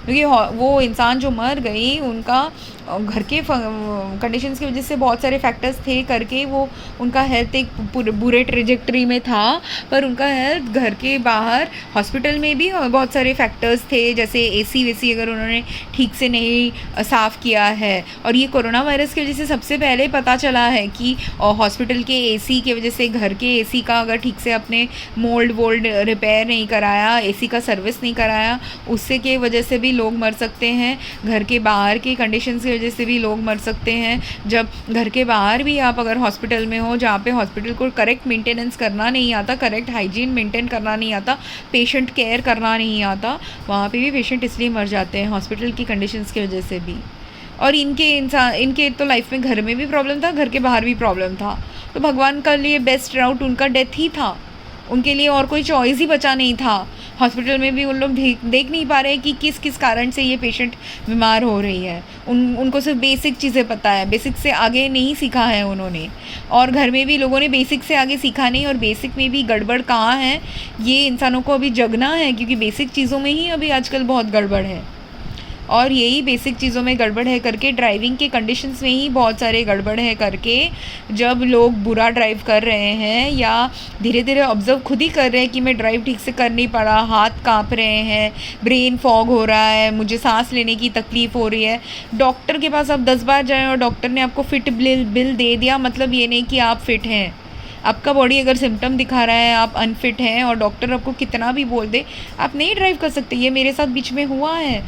क्योंकि वो इंसान जो मर गई, उनका घर के कंडीशंस की वजह से बहुत सारे फैक्टर्स थे करके वो उनका हेल्थ एक बुरे ट्रेजेक्टरी में था, पर उनका हेल्थ घर के बाहर हॉस्पिटल में भी बहुत सारे फैक्टर्स थे, जैसे एसी वेसी अगर उन्होंने ठीक से नहीं साफ़ किया है। और ये कोरोना वायरस की वजह से सबसे पहले पता चला है कि हॉस्पिटल के एसी की वजह से, घर के एसी का अगर ठीक से अपने मोल्ड वोल्ड रिपेयर नहीं कराया, एसी का सर्विस नहीं कराया, उससे के वजह से भी लोग मर सकते हैं। घर के बाहर की कंडीशंस की वजह से भी लोग मर सकते हैं। जब घर के बाहर भी आप अगर हॉस्पिटल में हो जहाँ पे हॉस्पिटल को करेक्ट मेंटेनेंस करना नहीं आता, करेक्ट हाइजीन मेंटेन करना नहीं आता, पेशेंट केयर करना नहीं आता, वहाँ पे भी पेशेंट इसलिए मर जाते हैं हॉस्पिटल की कंडीशंस की वजह से भी। और इनके तो लाइफ में घर में भी प्रॉब्लम था, घर के बाहर भी प्रॉब्लम था, तो भगवान का लिए बेस्ट राउट उनका डेथ ही था, उनके लिए और कोई चॉइस ही बचा नहीं था। हॉस्पिटल में भी उन लोग देख नहीं पा रहे कि किस किस कारण से ये पेशेंट बीमार हो रही है। उनको सिर्फ बेसिक चीज़ें पता है, बेसिक से आगे नहीं सीखा है उन्होंने। और घर में भी लोगों ने बेसिक से आगे सीखा नहीं, और बेसिक में भी गड़बड़ कहाँ है ये इंसानों को अभी जगना है, क्योंकि बेसिक चीज़ों में ही अभी आजकल बहुत गड़बड़ है। और यही बेसिक चीज़ों में गड़बड़ है करके, ड्राइविंग के कंडीशंस में ही बहुत सारे गड़बड़ है करके, जब लोग बुरा ड्राइव कर रहे हैं या धीरे धीरे ऑब्जर्व खुद ही कर रहे हैं कि मैं ड्राइव ठीक से कर नहीं पा रहा, हाथ काँप रहे हैं, ब्रेन फॉग हो रहा है, मुझे सांस लेने की तकलीफ़ हो रही है, डॉक्टर के पास आप 10 बार जाएं और डॉक्टर ने आपको फिट बिल दे दिया, मतलब ये नहीं कि आप फिट हैं। आपका बॉडी अगर सिम्टम दिखा रहा है आप अनफिट हैं और डॉक्टर आपको कितना भी बोल दे, आप नहीं ड्राइव कर सकते। ये मेरे साथ बीच में हुआ है।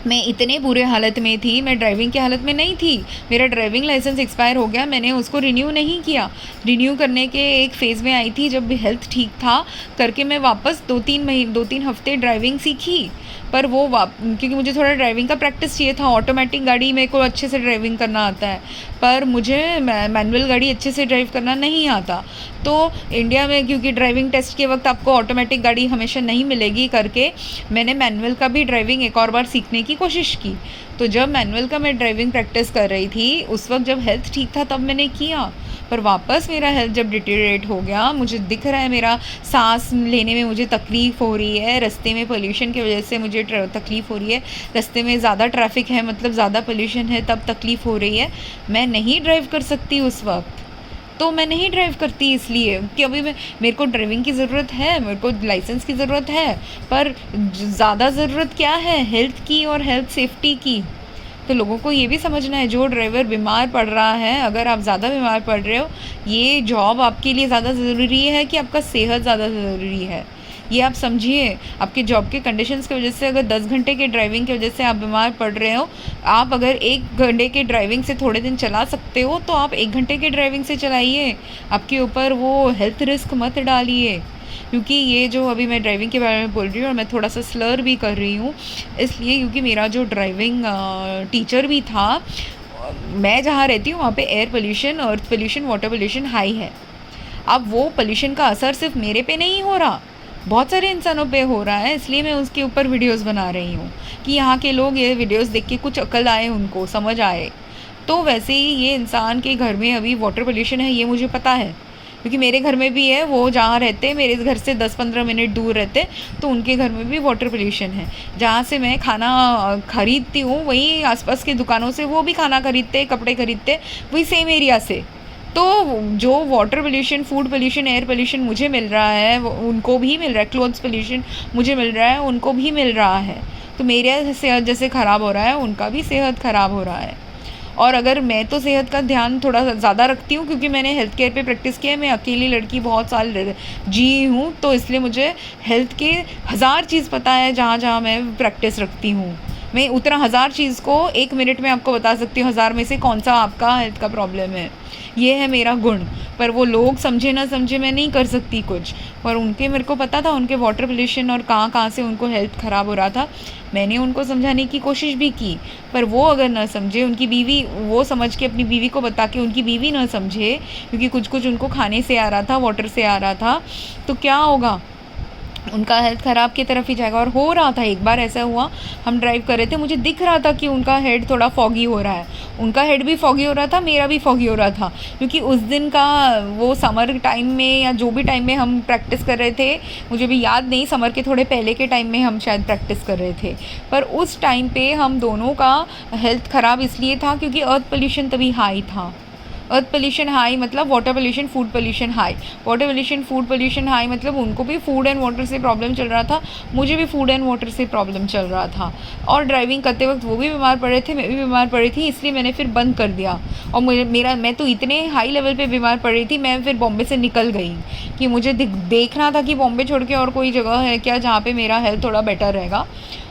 मैं इतने बुरे हालत में थी, मैं ड्राइविंग की हालत में नहीं थी, मेरा ड्राइविंग लाइसेंस एक्सपायर हो गया, मैंने उसको रिन्यू नहीं किया। रिन्यू करने के एक फ़ेज़ में आई थी जब भी हेल्थ ठीक था करके, मैं वापस 2-3 हफ्ते ड्राइविंग सीखी। पर वो क्योंकि मुझे थोड़ा ड्राइविंग का प्रैक्टिस चाहिए था, ऑटोमेटिक गाड़ी मेरे को अच्छे से ड्राइविंग करना आता है, पर मुझे मैनुअल गाड़ी अच्छे से ड्राइव करना नहीं आता। तो इंडिया में क्योंकि ड्राइविंग टेस्ट के वक्त आपको ऑटोमेटिक गाड़ी हमेशा नहीं मिलेगी करके, मैंने मैनुअल का भी ड्राइविंग एक और बार सीखने की कोशिश की। तो जब मैनुअल का मैं ड्राइविंग प्रैक्टिस कर रही थी, उस वक्त जब हेल्थ ठीक था तब मैंने किया, पर वापस मेरा हेल्थ जब डिटेरिएट हो गया, मुझे दिख रहा है मेरा सांस लेने में मुझे तकलीफ़ हो रही है, रास्ते में पोल्यूशन की वजह से मुझे तकलीफ़ हो रही है, रास्ते में ज़्यादा ट्रैफिक है मतलब ज़्यादा पोल्यूशन है तब तकलीफ़ हो रही है, मैं नहीं ड्राइव कर सकती उस वक्त। तो मैं नहीं ड्राइव करती इसलिए कि अभी मेरे को ड्राइविंग की ज़रूरत है, मेरे को लाइसेंस की ज़रूरत है, पर ज़्यादा ज़रूरत क्या है, हेल्थ की और हेल्थ सेफ्टी की। तो लोगों को ये भी समझना है, जो ड्राइवर बीमार पड़ रहा है, अगर आप ज़्यादा बीमार पड़ रहे हो, ये जॉब आपके लिए ज़्यादा ज़रूरी है कि आपका सेहत ज़्यादा ज़रूरी है, ये आप समझिए। आपके जॉब के कंडीशंस की वजह से अगर 10 घंटे के ड्राइविंग की वजह से आप बीमार पड़ रहे हो, आप अगर 1 घंटे के ड्राइविंग से थोड़े दिन चला सकते हो तो आप 1 घंटे के ड्राइविंग से चलाइए, आपके ऊपर वो हेल्थ रिस्क मत डालिए। क्योंकि ये जो अभी मैं ड्राइविंग के बारे में बोल रही हूँ और मैं थोड़ा सा स्लर भी कर रही हूँ इसलिए क्योंकि मेरा जो ड्राइविंग टीचर भी था, मैं जहाँ रहती हूँ वहाँ पे air pollution, earth pollution, water pollution high है। अब वो पोल्यूशन का असर सिर्फ मेरे पे नहीं हो रहा, बहुत सारे इंसानों पे हो रहा है, इसलिए मैं उसके ऊपर वीडियोस बना रही हूँ कि यहाँ के लोग ये वीडियोस देख के कुछ अकल आए, उनको समझ आए। तो वैसे ही ये इंसान के घर में अभी वाटर पोल्यूशन है, ये मुझे पता है क्योंकि मेरे घर में भी है। वो जहाँ रहते, मेरे घर से 10-15 मिनट दूर रहते, तो उनके घर में भी वाटर पोल्यूशन है। जहाँ से मैं खाना ख़रीदती हूँ वहीं आसपास की दुकानों से वो भी खाना खरीदते, कपड़े खरीदते, वही सेम एरिया से। तो जो water pollution, food pollution, air pollution मुझे मिल रहा है उनको भी मिल रहा है, क्लोथ्स पोल्यूशन मुझे मिल रहा है उनको भी मिल रहा है। तो मेरे सेहत जैसे ख़राब हो रहा है, उनका भी सेहत ख़राब हो रहा है। और अगर मैं तो सेहत का ध्यान थोड़ा ज़्यादा रखती हूँ क्योंकि मैंने हेल्थ केयर पे प्रैक्टिस किया है, मैं अकेली लड़की बहुत साल जी हूँ, तो इसलिए मुझे हेल्थ के 1000 चीज़ पता है जहाँ जहाँ मैं प्रैक्टिस रखती हूँ। मैं उतना 1000 चीज़ को 1 मिनट में आपको बता सकती हूँ 1000 में से कौन सा आपका हेल्थ का प्रॉब्लम है। ये है मेरा गुण। पर वो लोग समझे ना समझे मैं नहीं कर सकती कुछ। पर उनके मेरे को पता था उनके वाटर पोल्यूशन और कहाँ कहाँ से उनको हेल्थ ख़राब हो रहा था। मैंने उनको समझाने की कोशिश भी की, पर वो अगर ना समझे, उनकी बीवी वो समझ के अपनी बीवी को बता के उनकी बीवी ना समझे, क्योंकि कुछ कुछ उनको खाने से आ रहा था, वाटर से आ रहा था, तो क्या होगा, उनका हेल्थ ख़राब की तरफ ही जाएगा। और हो रहा था, एक बार ऐसा हुआ, हम ड्राइव कर रहे थे, मुझे दिख रहा था कि उनका हेड थोड़ा फॉगी हो रहा है, उनका हेड भी फॉगी हो रहा था, मेरा भी फॉगी हो रहा था, क्योंकि उस दिन का वो समर टाइम में या जो भी टाइम में हम प्रैक्टिस कर रहे थे, मुझे भी याद नहीं, समर के थोड़े पहले के टाइम में हम शायद प्रैक्टिस कर रहे थे। पर उस टाइम पे हम दोनों का हेल्थ ख़राब इसलिए था क्योंकि अर्थ पोल्यूशन तभी हाई था। अर्थ पोल्यूशन हाई मतलब water pollution, food pollution high. Water pollution, food pollution high मतलब उनको भी फूड एंड वाटर से प्रॉब्लम चल रहा था, मुझे भी फूड एंड वाटर से प्रॉब्लम चल रहा था। और ड्राइविंग करते वक्त वो भी बीमार पड़े थे, मैं भी बीमार पड़ी थी, इसलिए मैंने फिर बंद कर दिया। और मैं तो इतने हाई लेवल पे बीमार पड़ रही थी, मैं फिर बॉम्बे से निकल गई कि मुझे देखना था कि बॉम्बे छोड़ के और कोई जगह है क्या जहाँ पर मेरा हेल्थ थोड़ा बेटर रहेगा।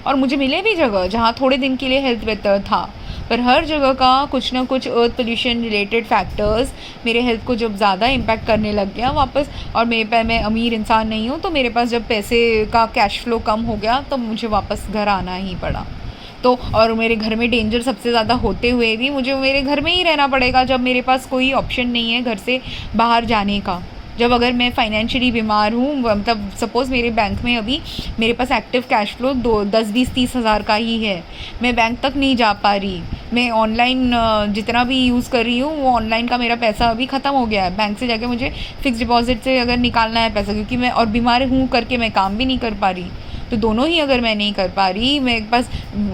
और मुझे मिले भी जगह जहाँ थोड़े दिन के लिए हेल्थ बेटर था, पर हर जगह का कुछ ना कुछ अर्थ पोल्यूशन रिलेटेड फैक्टर्स मेरे हेल्थ को जब ज़्यादा इम्पैक्ट करने लग गया वापस। और मैं अमीर इंसान नहीं हूँ, तो मेरे पास जब पैसे का कैश फ्लो कम हो गया तो मुझे वापस घर आना ही पड़ा। तो और मेरे घर में डेंजर सबसे ज़्यादा होते हुए भी मुझे मेरे घर में ही रहना पड़ेगा जब मेरे पास कोई ऑप्शन नहीं है घर से बाहर जाने का। जब अगर मैं फाइनेंशियली बीमार हूँ, मतलब सपोज़ मेरे बैंक में अभी मेरे पास एक्टिव कैश फ्लो 10-20-30 हज़ार का ही है, मैं बैंक तक नहीं जा पा रही, मैं ऑनलाइन जितना भी यूज़ कर रही हूँ वो ऑनलाइन का मेरा पैसा अभी ख़त्म हो गया है। बैंक से जाके मुझे फ़िक्स डिपॉजिट से अगर निकालना है पैसा, क्योंकि मैं और बीमार हूँ करके मैं काम भी नहीं कर पा रही, तो दोनों ही अगर मैं नहीं कर पा रही, मेरे पास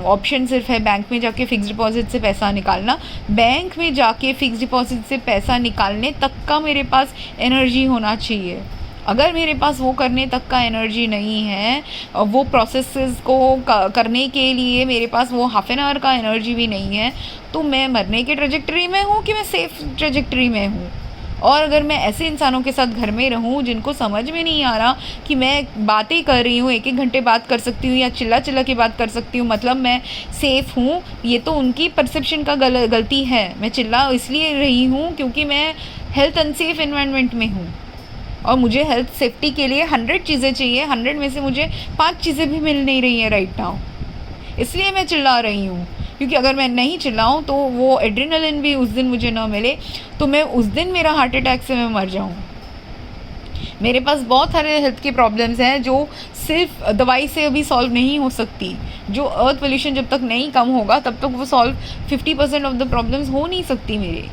ऑप्शन सिर्फ है बैंक में जाके फ़िक्स डिपॉज़िट से पैसा निकालना। बैंक में जाके फ़िक्स डिपॉज़िट से पैसा निकालने तक का मेरे पास एनर्जी होना चाहिए। अगर मेरे पास वो करने तक का एनर्जी नहीं है, वो प्रोसेसेस को करने के लिए मेरे पास वो हाफ एन आवर का एनर्जी भी नहीं है, तो मैं मरने के ट्रेजेक्टरी में हूँ कि मैं सेफ़ ट्रेजेक्टरी में हूँ। और अगर मैं ऐसे इंसानों के साथ घर में रहूँ जिनको समझ में नहीं आ रहा कि मैं बातें कर रही हूँ, 1-1 घंटे बात कर सकती हूँ या चिल्ला चिल्ला के बात कर सकती हूँ, मतलब मैं सेफ़ हूँ, ये तो उनकी परसेप्शन का गलती है। मैं चिल्ला इसलिए रही हूँ क्योंकि मैं हेल्थ अनसेफ एनवायरनमेंट में हूँ और मुझे हेल्थ सेफ्टी के लिए 100 चीज़ें चाहिए, 100 में से मुझे 5 चीज़ें भी मिल नहीं रही हैं राइट नाउ, इसलिए मैं चिल्ला रही हूँ। क्योंकि अगर मैं नहीं चिल्लाऊँ तो वो एड्रेनलिन भी उस दिन मुझे ना मिले, तो मैं उस दिन मेरा हार्ट अटैक से मैं मर जाऊँ। मेरे पास बहुत सारे हेल्थ के प्रॉब्लम्स हैं जो सिर्फ दवाई से अभी सॉल्व नहीं हो सकती। जो अर्थ पोल्यूशन जब तक नहीं कम होगा तब तक वो सॉल्व 50% ऑफ द प्रॉब्लम्स हो नहीं सकती मेरे।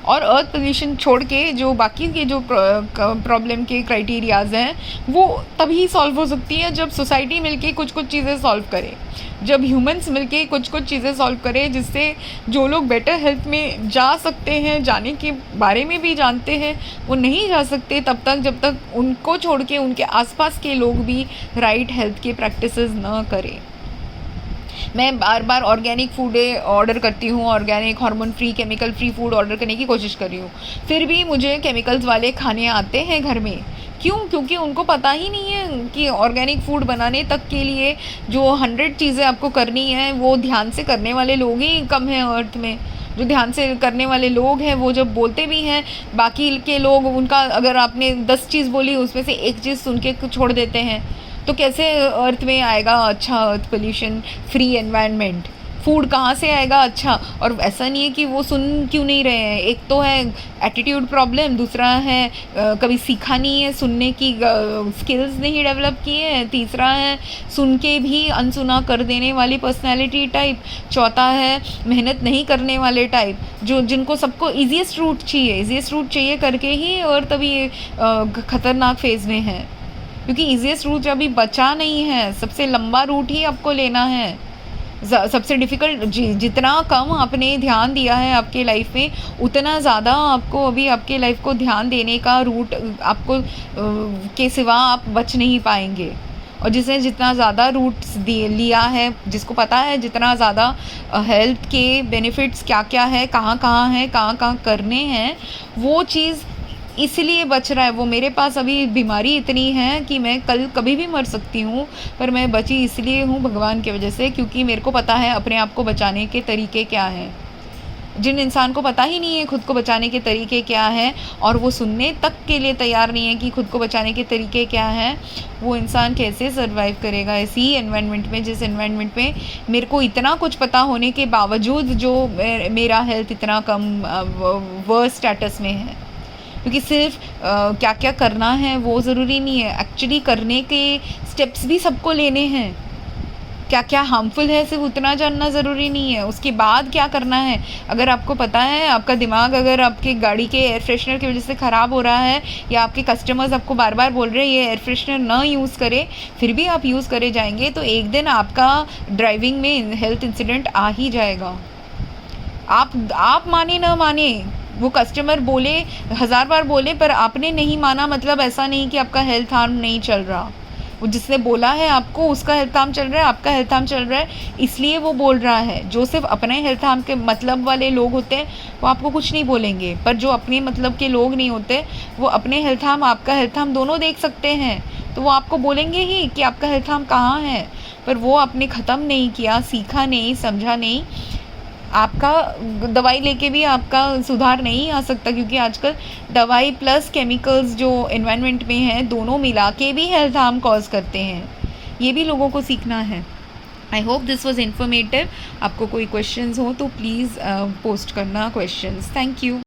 और अर्थ पोल्यूशन छोड़ के जो बाकी के जो प्रॉब्लम के क्राइटेरियाज़ हैं वो तभी सॉल्व हो सकती है जब सोसाइटी मिलके कुछ कुछ चीज़ें सॉल्व करे, जब ह्यूमंस मिलके कुछ कुछ चीज़ें सॉल्व करे, जिससे जो लोग बेटर हेल्थ में जा सकते हैं, जाने के बारे में भी जानते हैं, वो नहीं जा सकते तब तक जब तक उनको छोड़ के उनके आसपास के लोग भी राइट हेल्थ के प्रैक्टिसेस न करें। मैं बार बार ऑर्गेनिक फूड ऑर्डर करती हूँ, organic hormone free chemical free food order करने की कोशिश कर रही हूँ, फिर भी मुझे केमिकल्स वाले खाने आते हैं घर में। क्यों? क्योंकि उनको पता ही नहीं है कि ऑर्गेनिक फूड बनाने तक के लिए जो 100 चीज़ें आपको करनी है वो ध्यान से करने वाले लोग ही कम हैं अर्थ में। जो ध्यान से करने वाले लोग हैं वो जब बोलते भी हैं, बाकी के लोग उनका अगर आपने 10 चीज़ बोली उसमें से एक चीज़ सुन के छोड़ देते हैं, तो कैसे अर्थ में आएगा अच्छा अर्थ पोल्यूशन फ्री एनवायरनमेंट? फूड कहाँ से आएगा अच्छा? और ऐसा नहीं है कि वो सुन क्यों नहीं रहे हैं। एक तो है एटीट्यूड प्रॉब्लम, दूसरा है कभी सीखा नहीं है, सुनने की स्किल्स नहीं डेवलप किए हैं, तीसरा है सुन के भी अनसुना कर देने वाली पर्सनैलिटी टाइप, चौथा है मेहनत नहीं करने वाले टाइप, जो जिनको सबको ईजीएस्ट रूट चाहिए करके ही और तभी ख़तरनाक फेज़ में है। क्योंकि ईजीएस्ट रूट अभी बचा नहीं है, सबसे लंबा रूट ही आपको लेना है। सबसे डिफ़िकल्ट जितना कम आपने ध्यान दिया है आपके लाइफ में, उतना ज़्यादा आपको अभी आपके लाइफ को ध्यान देने का रूट आपको के सिवा आप बच नहीं पाएंगे। और जिसने जितना ज़्यादा रूट्स लिया है, जिसको पता है जितना ज़्यादा हेल्थ के बेनिफिट्स क्या क्या है, कहाँ कहाँ करने हैं, वो चीज़ इसलिए बच रहा है। वो मेरे पास अभी बीमारी इतनी है कि मैं कल कभी भी मर सकती हूँ, पर मैं बची इसलिए हूँ भगवान की वजह से, क्योंकि मेरे को पता है अपने आप को बचाने के तरीके क्या हैं। जिन इंसान को पता ही नहीं है खुद को बचाने के तरीके क्या हैं और वो सुनने तक के लिए तैयार नहीं है कि खुद को बचाने के तरीके क्या हैं, वो इंसान कैसे सर्वाइव करेगा ऐसी एनवायरनमेंट में, जिस एनवायरनमेंट में मेरे को इतना कुछ पता होने के बावजूद जो मेरा हेल्थ इतना कम वर्स्ट स्टेटस में है। क्योंकि सिर्फ क्या क्या करना है वो ज़रूरी नहीं है, एक्चुअली करने के स्टेप्स भी सबको लेने हैं। क्या क्या हार्मफुल है सिर्फ उतना जानना ज़रूरी नहीं है, उसके बाद क्या करना है। अगर आपको पता है आपका दिमाग अगर आपके गाड़ी के एयर फ्रेशनर की वजह से ख़राब हो रहा है, या आपके कस्टमर्स आपको बार बार बोल रहे हैं ये एयर फ्रेशनर ना यूज़ करें, फिर भी आप यूज़ करे जाएंगे, तो एक दिन आपका ड्राइविंग में हेल्थ इंसिडेंट आ ही जाएगा। आप माने ना माने, वो कस्टमर बोले 1000 बार बोले, पर आपने नहीं माना, मतलब ऐसा नहीं कि आपका हेल्थ हार्म नहीं चल रहा। वो जिसने बोला है आपको उसका हेल्थ हार्म चल रहा है, आपका हेल्थ हार्म चल रहा है, इसलिए वो बोल रहा है। जो सिर्फ अपने हेल्थ हार्म के मतलब वाले लोग होते हैं वो आपको कुछ नहीं बोलेंगे, पर जो अपने मतलब के लोग नहीं होते वो अपने हेल्थ हार्म आपका हेल्थ हार्म दोनों देख सकते हैं, तो वो आपको बोलेंगे ही कि आपका हेल्थ हार्म कहाँ है। पर वो आपने ख़त्म नहीं किया, सीखा नहीं, समझा नहीं। आपका दवाई लेके भी आपका सुधार नहीं आ सकता, क्योंकि आजकल दवाई प्लस केमिकल्स जो एनवायरनमेंट में हैं दोनों मिला के भी हेल्थ हार्म कॉज करते हैं। ये भी लोगों को सीखना है। I hope this was informative. आपको कोई क्वेश्चंस हो तो प्लीज़ पोस्ट करना क्वेश्चंस। Thank you.